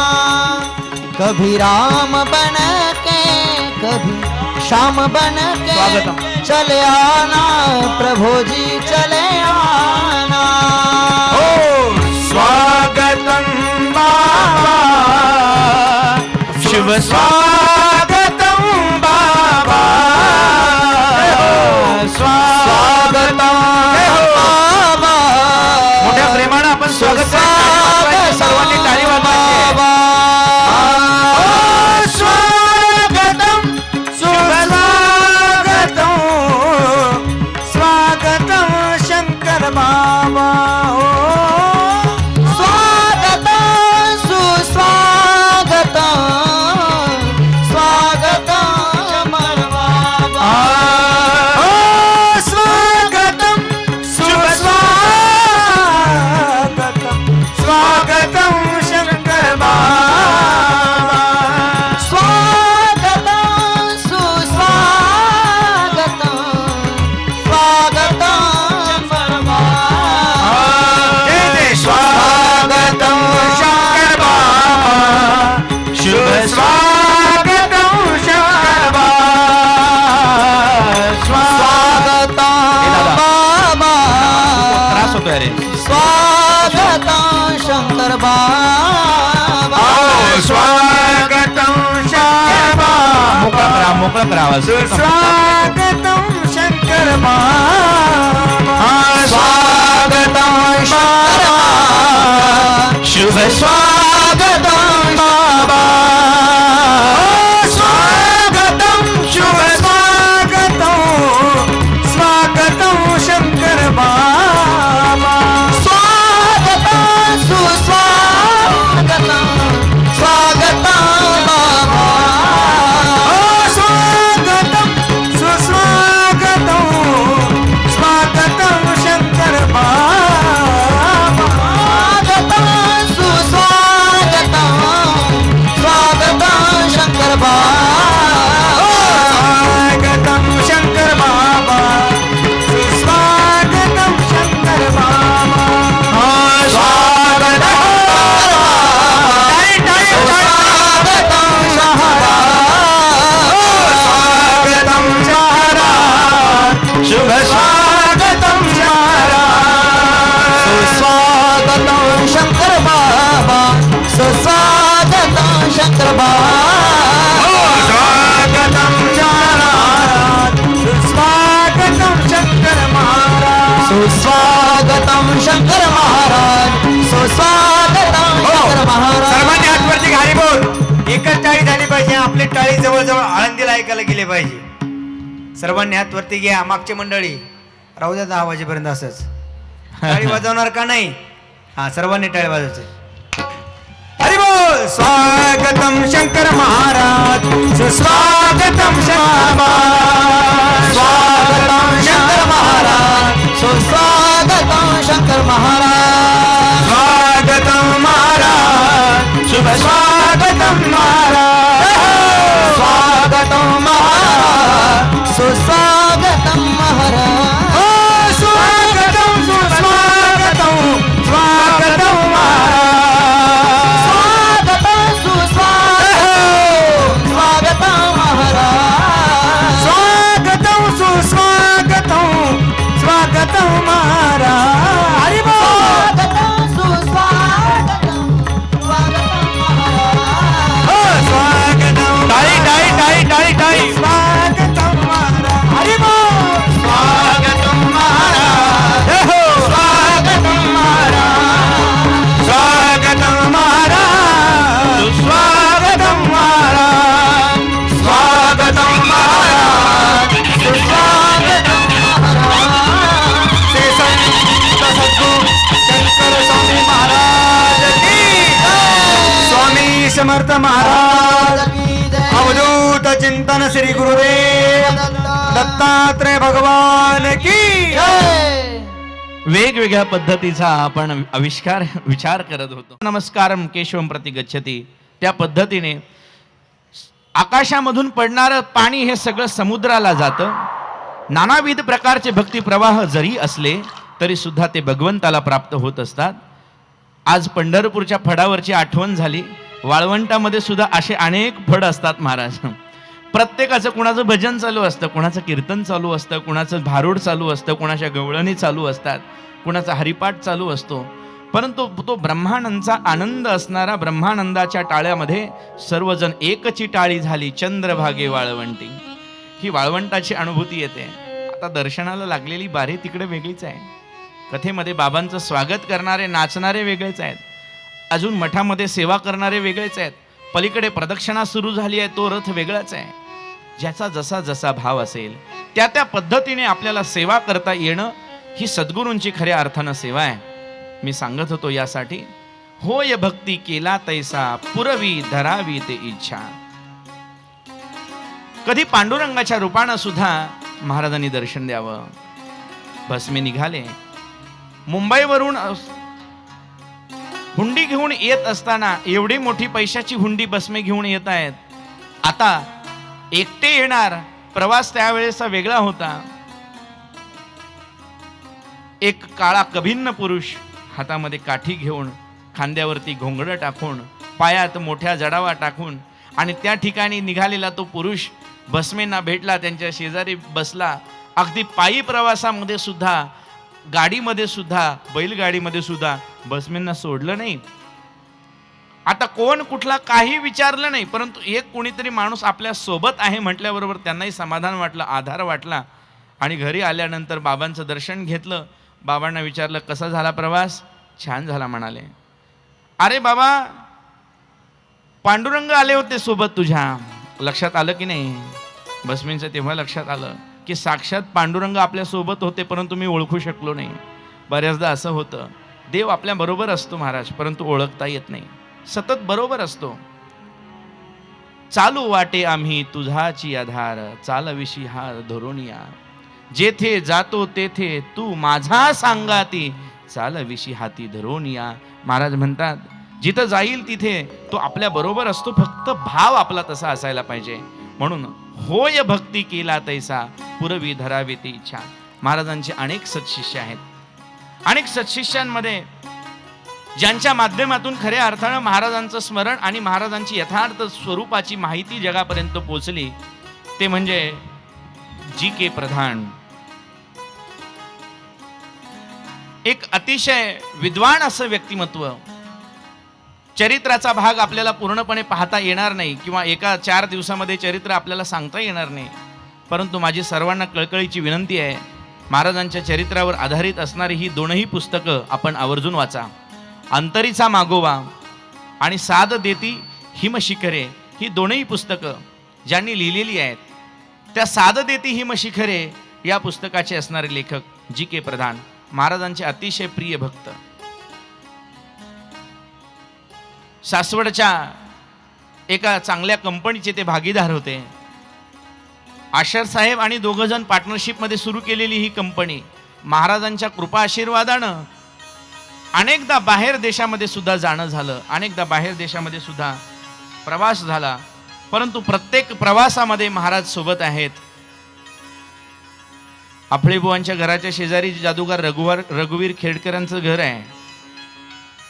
कभी राम बन के कभी श्याम बन के स्वागतम. चले आना प्रभु जी चले आना. स्वागतम बाबा शुभ स्वागतम बाबा. स्वागतम बाबा. मोठ्या प्रेमानं आपण स्वागत करतो. सर्वांनी टाळी वाजवायची. स्वागतम शुभ स्वागतम स्वागतम शंकर बाबा. स्वागतम सुस्वागतम स्वागतम बाबा. स्वागतम शुभ स्वागतम स्वागतम शंकर बाबा. स्वागतम सुस्वागतम स्वागतम बाबा. स्वागतम शंकर बाबा शुभ स्वागतम शंकर बाबा. स्वागतम बाबा. त्रास होतोय रे. स्वागतम शंकर बाबा. स्वागतम शंकर बाबा. मोकळा करा आवाज. स्वागतम शंकर बाबा. स्वागतम शंकर बाबा. शुभ स्वागतम बाबा. स्वागतम शुभ स्वागतम स्वागतम शंकर बाबा. स्वागतम सुस्वागतम स्वागतम बाबा. स्वागतम सुस्वागतम स्वागतम शंकर बाबा. स्वागतम सुस्वागतम स्वागतम शंकर बाबा. स्वागतम शंकर बाबा. सुस्वागतम शंकर बाबा. स्वागतम स्वागतम स्वागतम शुभ स्वागतम सुस्वागतम शंकर बाबा. सुस्वागतम शंकर बाबा. स्वागतम सुस्वागतम शंकर महाराज. सुस्वागतम शंकर महाराज. सुस्वागतम शंकर महाराज. सर्वांनी हात वरती घाली बोल. एकच टाळी झाली पाहिजे. आपली टाळी जवळजवळ आळंदीला ऐकायला गेली पाहिजे. सर्वांनी हात वरती घ्या. मागची मंडळी राहू द्या 10 वाजेपर्यंत असंच. टाळी वाजवणार का नाही? हा, सर्वांनी टाळी वाजवायची. हरी बोल. स्वागतम शंकर महाराज सुस्वागतम स्वागतम शंकर महाराज सुस्वागतम शंकर महाराज स्वागतम महाराज शुभ स्वागतम महाराज स्वागतम महाराज सुस्वागतम महाराज स्वागतम सुस्वागतम स्वागतम महाराज स्वागतम सुस्वागतम स्वागतम महाराज स्वागतम सुस्वागतम स्वागतम महाराज हरि बोल स्वागतम सुस्वागतम स्वागतम महाराज स्वागतम टाळी टाळी टाळी टाळी टाळी स्वागतम महाराज हरि बोल स्वागतम महाराज स्वागतम महाराज स्वागतम महाराज स्वागतम महाराज स्वागतम महाराज स्वागतम महाराज श्री संत सद्गुरु शंकर स्वामी महाराज की स्वामी समर्थ महाराज अवधूत चिंतन श्री गुरुदेव दत्तात्रय भगवान की वेगवेगळ्या पद्धतीचा आपण विचार करत होतो. नमस्कारम केशवम प्रति गच्छति, त्या पद्धतीने आकाशामधून पडणारं पाणी हे सगळं समुद्राला जातं. नानाविध प्रकारचे भक्ती प्रवाह जरी असले तरी सुद्धा ते भगवंताला प्राप्त होत असतात. आज पंढरपूरच्या फडावरची आठवण झाली. वाळवंटामध्ये सुद्धा असे अनेक फड असतात महाराज. प्रत्येकाचं कुणाचं भजन चालू असतं, कुणाचं कीर्तन चालू असतं, कुणाचं भारूड चालू असतं, कुणाच्या गवळणी चालू असतात, कुणाचा हरिपाठ चालू असतो. परंतु तो ब्रह्मानंदाचा आनंद असणारा, ब्रह्मानंदाच्या टाळ्यामध्ये सर्वजण एकची टाळी झाली चंद्रभागे वाळवंटी. ही वाळवंटाची अनुभूती येते. आता दर्शनाला लागलेली बारी तिकडे वेगळीच आहे. कथेमध्ये बाबांचं स्वागत करणारे नाचणारे वेगळेच आहेत. अजून मठामध्ये सेवा करणारे वेगळेच आहेत. पलीकडे प्रदक्षिणा सुरू झाली आहे, तो रथ वेगळाच आहे. ज्याचा जसा जसा भाव असेल त्या त्या पद्धतीने आपल्याला सेवा करता येणं ही सद्गुरूंची खऱ्या अर्थानं सेवा आहे. मी सांगत होतो यासाठी, होय भक्ती केला तैसा पुरवी धरावी ते इच्छा. कधी पांडुरंगाच्या रूपानं सुद्धा महाराजांनी दर्शन द्यावं. भस्मे निघाले. मुंबईवरून हुंडी घेऊन येत असताना एवढी मोठी पैशाची हुंडी भस्मे घेऊन येत आहेत. आता एकटे येणार. प्रवास त्यावेळेचा वेगळा होता. एक काळा कभिन्न पुरुष हातामध्ये काठी घेऊन, खांद्यावरती घोंगडं टाकून, पायात मोठ्या जडावा टाकून, आणि त्या ठिकाणी निघालेला तो पुरुष भस्मेंना भेटला, त्यांच्या शेजारी बसला. अगदी पायी प्रवासामध्ये सुद्धा, गाडीमध्ये सुद्धा, बैलगाडीमध्ये सुद्धा भस्मेंना सोडलं नाही. आता कोण कुठला काही विचारलं नाही, परंतु एक कोणीतरी माणूस आपल्या सोबत आहे म्हटल्याबरोबर त्यांनाही समाधान वाटलं, आधार वाटला. आणि घरी आल्यानंतर बाबांचं दर्शन घेतलं. बाबांना विचारलं, कसा झाला प्रवास? छान झाला म्हणाले. अरे बाबा, पांडुरंग आले होते सोबत तुझ्या, लक्षात आलं की नाही? भस्मींचं तेव्हा लक्षात आलं की साक्षात पांडुरंग आपल्या सोबत होते, परंतु मी ओळखू शकलो नाही. बऱ्याचदा असं होतं, देव आपल्या बरोबर असतो महाराज, परंतु ओळखता येत नाही. सतत बरोबर असतो. चालू वाटे आम्ही तुझाची आधार, चालविशी हा धोरणिया. जेथे जातो तेथे तू माझा सांगाती, चालविशी हाती धरोनिया. महाराज म्हणतात, जिथं जाईल तिथे तो आपल्या बरोबर असतो, फक्त भाव आपला तसा असायला पाहिजे. म्हणून होय भक्ती केला तैसा पुरवी धरावी ती इच्छा. महाराजांचे अनेक सत्शिष्य आहेत. अनेक सत्शिष्यांमध्ये ज्यांच्या माध्यमातून खऱ्या अर्थानं महाराजांचं स्मरण आणि महाराजांची यथार्थ स्वरूपाची माहिती जगापर्यंत पोहोचली, ते म्हणजे जी.के. प्रधान. एक अतिशय विद्वान असं व्यक्तिमत्व. चरित्राचा भाग आपल्याला पूर्णपणे पाहता येणार नाही, किंवा एका 4 दिवसामध्ये चरित्र आपल्याला सांगता येणार नाही. परंतु माझी सर्वांना कळकळीची विनंती आहे, महाराजांच्या चरित्रावर आधारित असणारी ही दोनही पुस्तकं आपण आवर्जून वाचा. अंतरीचा मागोवा आणि साद देती हिमशिखरे, ही दोनही पुस्तकं ज्यांनी लिहिलेली आहेत, त्या साद देती हिमशिखरे या पुस्तकाचे असणारे लेखक जी.के. प्रधान, महाराजांचे अतिशय प्रिय भक्त. सासवडच्या एका चांगल्या कंपनीचे ते भागीदार होते. आशर साहेब आणि दोघं जण पार्टनरशिपमध्ये सुरू केलेली ही कंपनी महाराजांच्या कृपा आशीर्वादानं अनेकदा बाहेर देशामध्ये सुद्धा जाणं झालं, अनेकदा बाहेर देशामध्ये सुद्धा प्रवास झाला. परंतु प्रत्येक प्रवासामध्ये महाराज सोबत आहेत. आपळेबुवांच्या घराच्या शेजारी जादूगार रघुवीर खेडकरांचं घर आहे.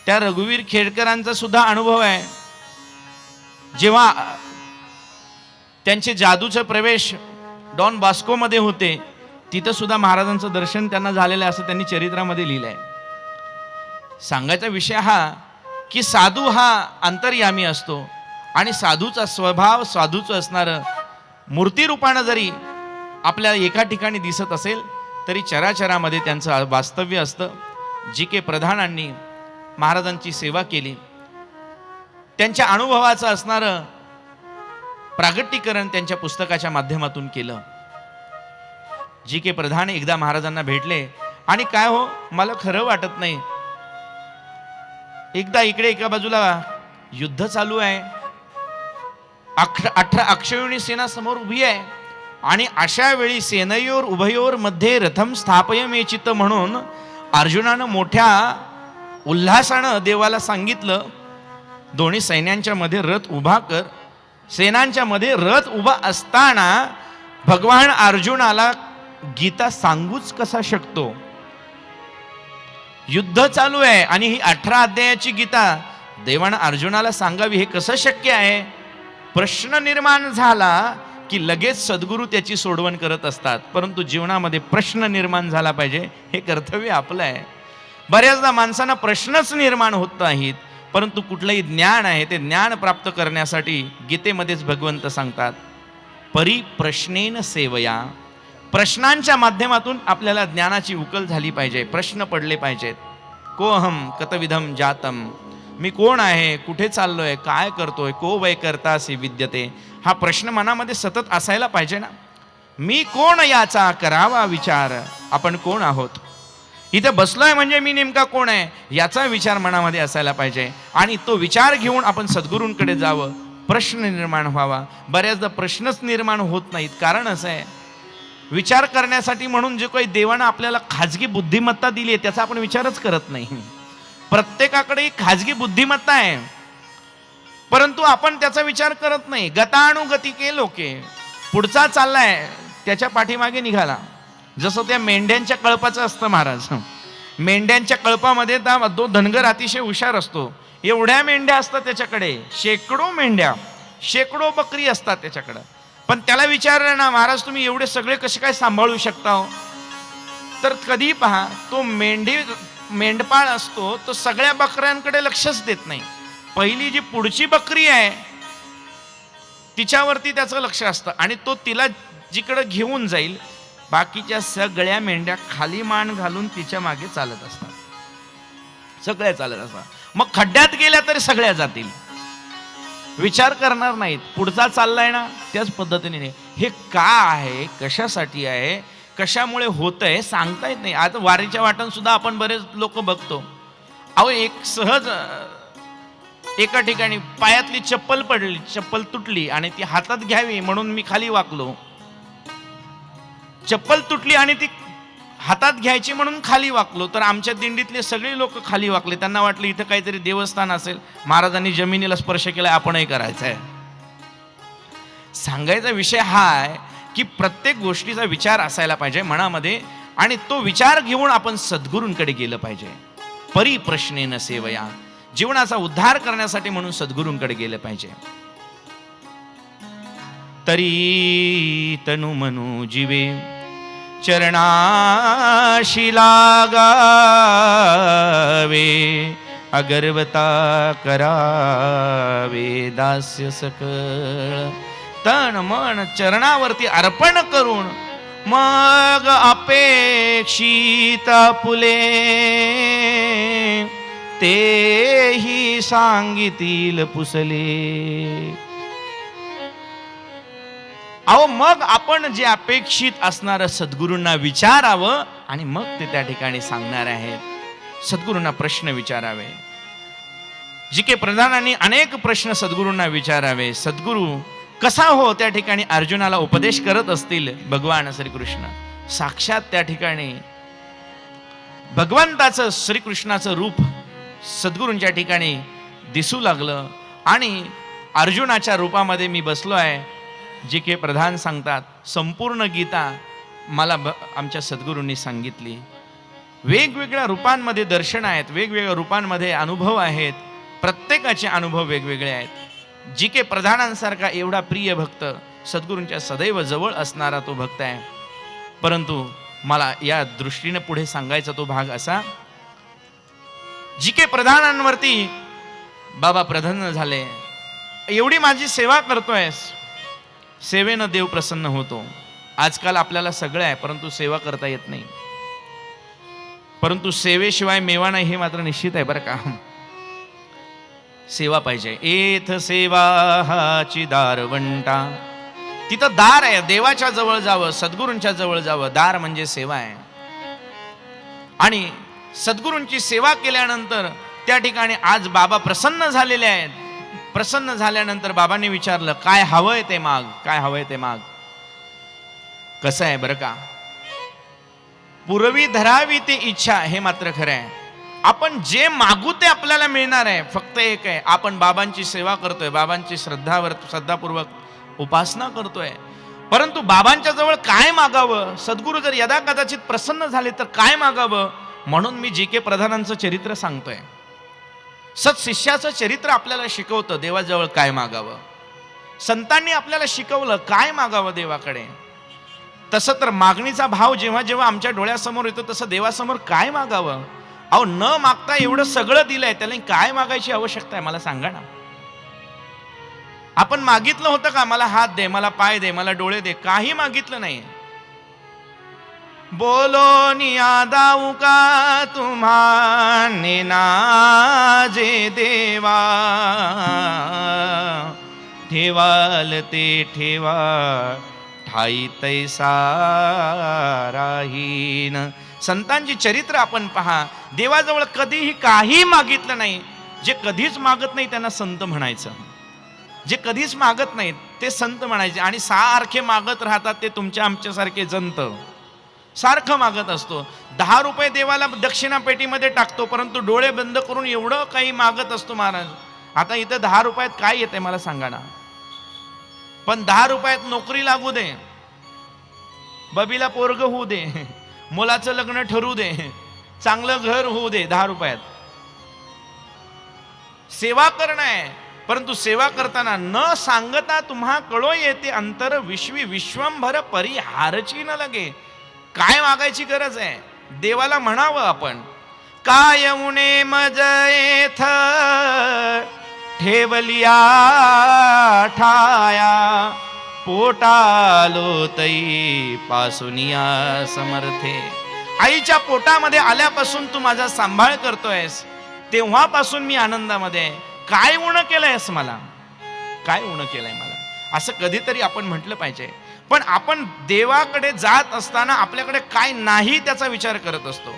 त्या रघुवीर खेडकरांचा सुद्धा अनुभव आहे. जेव्हा त्यांचे जादूचे प्रवेश डॉन बॉस्कोमध्ये होते, तिथं सुद्धा महाराजांचं दर्शन त्यांना झालेलं आहे असं त्यांनी चरित्रामध्ये लिहिलंय. सांगायचा विषय हा की साधू हा अंतर्यामी असतो आणि साधूचा स्वभाव, साधूचं असणारं मूर्तिरूपानं जरी आपल्या एका ठिकाणी दिसत असेल तरी चराचरामध्ये त्यांचं वास्तव्य असतं. जी.के. प्रधानांनी महाराजांची सेवा केली, त्यांच्या अनुभवाचं असणारं प्रागट्यीकरण त्यांच्या पुस्तकाच्या माध्यमातून केलं. जी.के. प्रधान एकदा महाराजांना भेटले आणि काय हो, मला खरं वाटत नाही, एकदा इकडे एका बाजूला युद्ध चालू आहे, 18 अक्षौहिणी सेना समोर उभी आहे आणि अशा वेळी सेनयोर उभयोर मध्ये रथम स्थापयमेचित म्हणून अर्जुनानं मोठ्या उल्हासानं देवाला सांगितलं, दोन्ही सैन्यांच्या मध्ये रथ उभा कर. सेनांच्या मध्ये रथ उभा असताना भगवान अर्जुनाला गीता सांगूच कसा शकतो? युद्ध चालू आहे आणि ही 18 अध्यायाची गीता देवानं अर्जुनाला सांगावी हे कसं शक्य आहे? प्रश्न निर्माण झाला की लगेच सद्गुरू त्याची सोडवण करत असतात. परंतु जीवनामध्ये प्रश्न निर्माण झाला पाहिजे हे कर्तव्य आपलं आहे. बऱ्याचदा माणसांना प्रश्नच निर्माण होत नाहीत, परंतु कुठलंही ज्ञान आहे ते ज्ञान प्राप्त करण्यासाठी गीतेमध्येच भगवंत सांगतात, परिप्रश्नेन सेवया. प्रश्नांच्या माध्यमातून आपल्याला ज्ञानाची उकल झाली पाहिजे, प्रश्न पडले पाहिजेत. कोहम कतविधम जातम, मी कोण आहे, कुठे चाललोय, काय करतोय, को वै करतासी विद्यते, हा प्रश्न मनामध्ये सतत असायला पाहिजे ना. मी कोण याचा करावा विचार, आपण कोण आहोत, इथे बसलोय म्हणजे मी नेमका कोण आहे याचा विचार मनामध्ये असायला पाहिजे. आणि तो विचार घेऊन आपण सद्गुरूंकडे जावं, प्रश्न निर्माण व्हावा. बऱ्याचदा प्रश्नच निर्माण होत नाहीत. कारण असं आहे, विचार करण्यासाठी म्हणून जे काही देवानं आपल्याला खाजगी बुद्धिमत्ता दिली आहे त्याचा आपण विचारच करत नाही. प्रत्येकाकडे खाजगी बुद्धिमत्ता आहे, परंतु आपण त्याचा विचार करत नाही. गतानुगतिके लोके, पुढचा चाललाय त्याच्या पाठीमागे निघाला. जसं त्या मेंढ्यांच्या कळपाचं असतं महाराज. मेंढ्यांच्या कळपामध्ये तो धनगर अतिशय हुशार असतो. एवढ्या मेंढ्या असतात त्याच्याकडे, शेकडो मेंढ्या, शेकडो बकरी असतात त्याच्याकडं. पण त्याला विचारलं ना, महाराज तुम्ही एवढे सगळे कसे काय सांभाळू शकता हो? तर कधी पहा, तो मेंढपाळ असतो, तो सगळ्या बकऱ्यांकडे लक्षच देत नाही. पहिली जी पुढची बकरी आहे तिच्यावरती त्याचं लक्ष असतं आणि तो तिला जिकडे घेऊन जाईल, बाकीच्या सगळ्या मेंढ्या खाली मान घालून तिच्या मागे चालत असतात, सगळ्या चालत असतात. मग खड्ड्यात गेल्या तरी सगळ्या जातील, विचार करणार नाहीत. पुढचा चाललाय ना त्याच पद्धतीने. हे का आहे, कशासाठी आहे, कशामुळे होतंय सांगता येत नाही. आता वारीच्या वाटण सुद्धा आपण बरेच लोक बघतो. अहो, एक सहज एका ठिकाणी पायातली चप्पल पडली, चप्पल तुटली आणि ती हातात घ्यावी म्हणून मी खाली वाकलो. चप्पल तुटली आणि ती हातात घ्यायची म्हणून खाली वाकलो, तर आमच्या दिंडीतले सगळे लोक खाली वाकले. त्यांना वाटलं इथं काहीतरी देवस्थान असेल, महाराजांनी जमिनीला स्पर्श केलाय, आपणही करायचं आहे. सांगायचा विषय हा आहे की प्रत्येक गोष्टीचा विचार असायला पाहिजे मनामध्ये आणि तो विचार घेऊन आपण सद्गुरूंकडे गेलं पाहिजे. परिप्रश्नेन सेवया, जीवनाचा उद्धार करण्यासाठी म्हणून सद्गुरूंकडे गेलं पाहिजे. तरी तनु मनु जीवे चरणाशी लागावे, अगरवता करावे दास्य सकळ. तन मन चरणावरती अर्पण करून मग अपेक्षित फुले, तेही सांगितील पुसले. अहो, मग आपण जे अपेक्षित असणारं सद्गुरूंना विचारावं आणि मग ते त्या ठिकाणी सांगणार आहेत. सद्गुरूंना प्रश्न विचारावे. जी के प्रधानांनी अनेक प्रश्न सद्गुरूंना विचारावे. सद्गुरू कसा हो त्या ठिकाणी अर्जुनाला उपदेश करत असतील. भगवान श्रीकृष्ण साक्षात त्या ठिकाणी भगवंताचं श्रीकृष्णाचं रूप सद्गुरूंच्या ठिकाणी दिसू लागलं आणि अर्जुनाच्या रूपामध्ये मी बसलो आहे. जी के प्रधान सांगतात संपूर्ण गीता मला आमच्या सद्गुरूंनी सांगितली. वेगवेगळ्या रूपांमध्ये दर्शन आहेत, वेगवेगळ्या रूपांमध्ये अनुभव आहेत, प्रत्येकाचे अनुभव वेगवेगळे आहेत. जी के प्रधानांसारखा एवढा प्रिय भक्त सद्गुरूंच्या सदैव जवळ असणारा तो भक्त आहे. परंतु मला या दृष्टीने पुढे सांगायचा तो भाग असा, जी के प्रधानांवरती बाबा प्रसन्न झाले. एवढी माझी सेवा करतोयस, सेवेनं देव प्रसन्न होतो. आजकाल आपल्याला सगळं आहे परंतु सेवा करता येत नाही. परंतु सेवेशिवाय मेवा नाही हे मात्र निश्चित आहे बरं का. सेवा पाहिजे. एथ सेवा हाची दारवंटा. तिथं दार आहे, देवाच्या जवळ जावं, सद्गुरूंच्या जवळ जावं. दार म्हणजे सेवा आहे. आणि सद्गुरूंची सेवा केल्यानंतर त्या ठिकाणी आज बाबा प्रसन्न झालेले आहेत. प्रसन्न झाल्यानंतर बाबांनी विचारलं काय हवंय ते माग, काय हवंय ते माग. कसं आहे बरं का, पूर्वी धरावी ते इच्छा हे मात्र खरं आहे. आपण जे मागू ते आपल्याला मिळणार आहे. फक्त एक आहे, आपण बाबांची सेवा करतोय, बाबांची श्रद्धापूर्वक उपासना करतोय. परंतु बाबांच्या जवळ काय मागावं, सद्गुरू जर यदा कदाचित प्रसन्न झाले तर काय मागावं, म्हणून मी जी के प्रधानांचं चरित्र सांगतोय. सत्शिष्याचं चरित्र आपल्याला शिकवतं देवाजवळ काय मागावं. संतांनी आपल्याला शिकवलं काय मागावं देवाकडे. तसं तर मागणीचा भाव जेव्हा जेव्हा आमच्या डोळ्यासमोर येतो तसं देवासमोर काय मागावं. अहो न मागता एवढं सगळं दिलंय, त्याला काय मागायची आवश्यकता आहे मला सांगा ना. आपण मागितलं होतं का मला हात दे, मला पाय दे, मला डोळे दे, काही मागितलं नाही. बोलो नियादाऊ का तुम्हाने नाजे देवा, ठेवाल ते ठेवा ठाई तैसा राहीन. संतांची चरित्र आपण पहा. देवाजवळ कधीही काही मागितलं नाही. जे कधीच मागत नाही त्यांना संत म्हणायचं. जे कधीच मागत नाहीत ते संत म्हणायचे. आणि सारखे मागत राहतात ते तुमच्या आमच्यासारखे जंत. सारखं मागत असतो. 10 रुपये देवाला दक्षिणा पेटीमध्ये टाकतो परंतु डोळे बंद करून एवढं काही मागत असतो महाराज. आता इथं 10 रुपयात काय येते मला सांगा ना. पण 10 रुपयात नोकरी लागू दे, बबीला पोरग होऊ दे, मुलाचं लग्न ठरू दे, चांगलं घर होऊ दे, 10 रुपयात सेवा करणं आहे. परंतु सेवा करताना न सांगता तुम्हा कळो येते अंतर विश्वी विश्वंभर परिहारची न लगे. काय मागायची गरज आहे. देवाला म्हणावं आपण काय उणे मज येथ ठेवलिया ठाया, पोटालो तई पासूनिया समर्थे. आईच्या पोटामध्ये आल्यापासून तू माझा सांभाळ करतोयस, तेव्हापासून मी आनंदामध्ये आहे. काय उणं केलंयस मला, काय उणं केलंय मला, असं कधीतरी आपण म्हटलं पाहिजे. पण आपण देवाकडे जात असताना आपल्याकडे काय नाही त्याचा विचार करत असतो.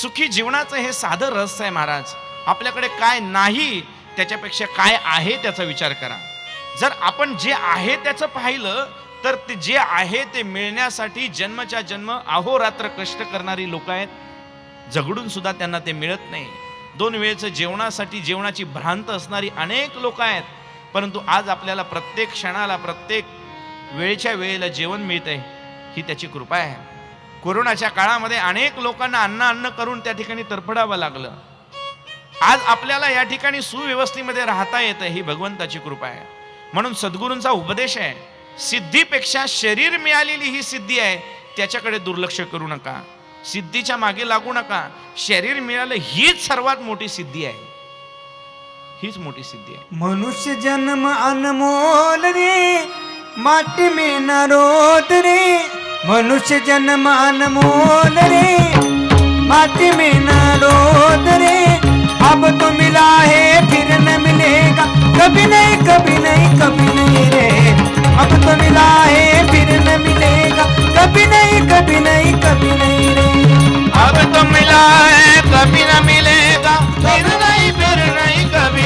सुखी जीवनाचं हे साधं रहस्य आहे महाराज. आपल्याकडे काय नाही त्याच्यापेक्षा काय आहे त्याचा विचार करा. जर आपण जे आहे त्याचं पाहिलं तर ते जे आहे ते मिळण्यासाठी जन्मच्या जन्म अहोरात्र कष्ट करणारी लोक आहेत. झगडून सुद्धा त्यांना ते मिळत नाही. 2 वेळेचं जेवणासाठी जेवणाची भ्रांत असणारी अनेक लोक आहेत. परंतु आज आपल्याला प्रत्येक क्षणाला प्रत्येक वेळच्या वेळेला जेवण मिळतंय, ही त्याची कृपा आहे. कोरोनाच्या काळामध्ये अनेक लोकांना अन्न करून त्या ठिकाणी तरफडावं लागलं. आज आपल्याला या ठिकाणी सुव्यवस्थेमध्ये राहता येतं, ही भगवंताची कृपा आहे. म्हणून सद्गुरूंचा उपदेश आहे, सिद्धीपेक्षा शरीर मिळालेली ही सिद्धी आहे, त्याच्याकडे दुर्लक्ष करू नका. सिद्धीच्या मागे लागू नका. शरीर मिळालं हीच सर्वात मोठी सिद्धी आहे, हीच मोठी सिद्धी आहे. मनुष्य जन्म अनमोल रे, माटी में न रोत रे. मनुष्य जन्म अनमोल रे, माटी में न रोत रे. अब तो मिला है फिर न मिलेगा, कभी नहीं कभी नहीं कभी नहीं रे. अब तो मिला है फिर न मिलेगा, कभी नहीं कभी नहीं कभी नहीं रे. अब तो मिला है कभी न मिलेगा, फिर नहीं कभी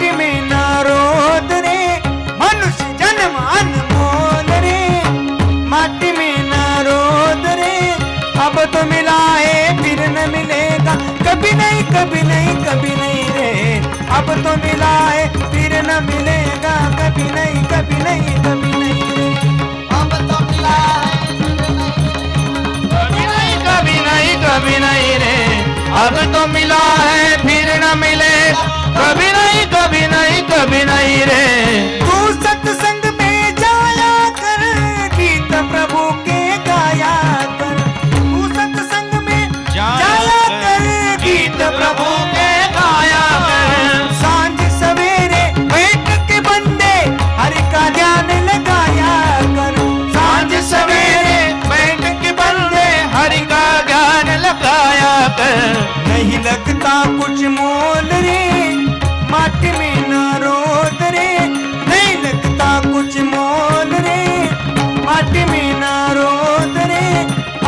माटी में ना रोद रे मनुष्य जन्म अनमोल रे माटी में ना रोद रे अब तो मिला है फिर न मिलेगा कभी नहीं कभी नहीं कभी नहीं रे अब तो मिला है फिर न मिलेगा कभी नहीं कभी नहीं कभी नहीं रे अब तो मिला है कभी नहीं कभी नहीं कभी नहीं रे अब तो मिला है फिर न मिले कभी नहीं कभी नहीं कभी नहीं रे तू सत्संग में जाया कर गीत प्रभु के गाया कर तू सत्संग में जाया कर गीत प्रभु के गाया कर सांझ सवेरे बैठ के बंदे हरि का ध्यान लगाया कर सांझ सवेरे बैठ के बंदे हरि का ज्ञान लगाया कर नहीं लगता कुछ मोल रे माटी में ना रोद रे नहीं लगता कुछ मोल रे माटी में ना रोद रे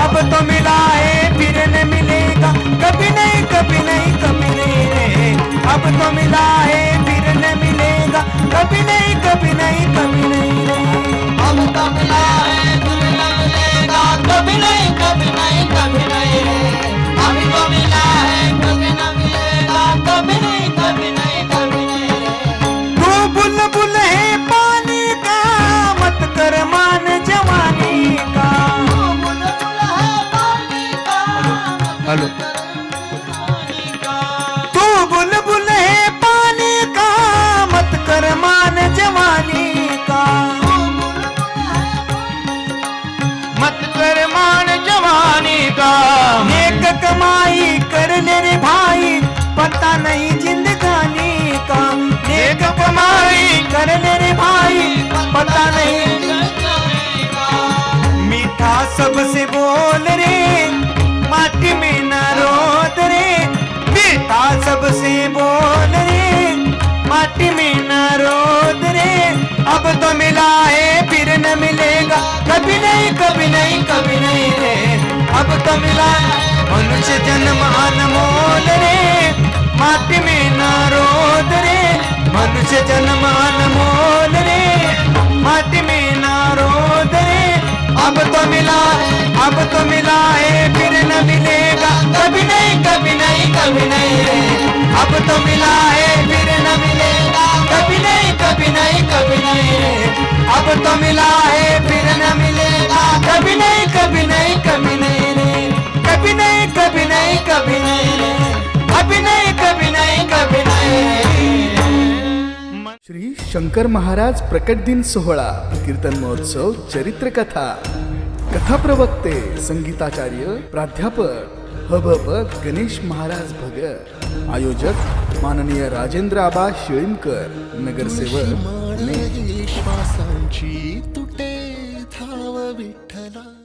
अब तो मिला है फिर न मिलेगा कभी नहीं कभी नहीं कभी नहीं रे अब तो मिला है फिर न मिलेगा कभी नहीं कभी नहीं कभी नहीं रे अब तो मिला है फिर न मिलेगा कभी नहीं कभी नहीं कभी नहीं रे अभी तो मिला है कभी न मिलेगा कभी नहीं कभी नहीं कभी नहीं रे तू बुलबुल है पानी का मत कर मान जवानी का तू बुलबुल है पानी का हेलो पानी का तू बुलबुल है पानी का मत कर मान जवानी का तू बुलबुल है मत कर मान जवानी का नेक कमाई कर ले रे भाई पता नहीं जिंदगानी का नेक कमाई कर ले रे भाई पता नहीं मीठा सबसे बोल रे माटी में ना रोद रे मीठा सबसे बोल रे माटी में ना रोद रे अब तो मिला है फिर न मिलेगा कभी नहीं कभी नहीं कभी नहीं रे अब तो मिला है मनुष्य जन्म अनमोल रे माटी में ना रोद रे मनुष्य जन्म अनमोल रे माटी में ना रोद रे अब तो मिला है फिर न मिलेगा कभी नहीं कभी नहीं कभी नहीं रे अब तो मिला है फिर न मिलेगा कभी नहीं कभी नहीं कभी नहीं रे अब तो मिला है फिर न मिलेगा कभी नहीं कभी नहीं कभी नहीं रे कभी नहीं कभी नहीं कभी नहीं रे कभी नहीं कभी नहीं कभी नहीं रे श्री शंकर महाराज प्रकट दिन सोहळा कीर्तन महोत्सव चरित्र कथा कथा प्रवक्ते संगीताचार्य प्राध्यापक हबप गणेश महाराज भगत आयोजक माननीय राजेंद्र आबा शिळीमकर नगरसेवक पुणे. विश्वासांची तुटे धाव विठ्ठला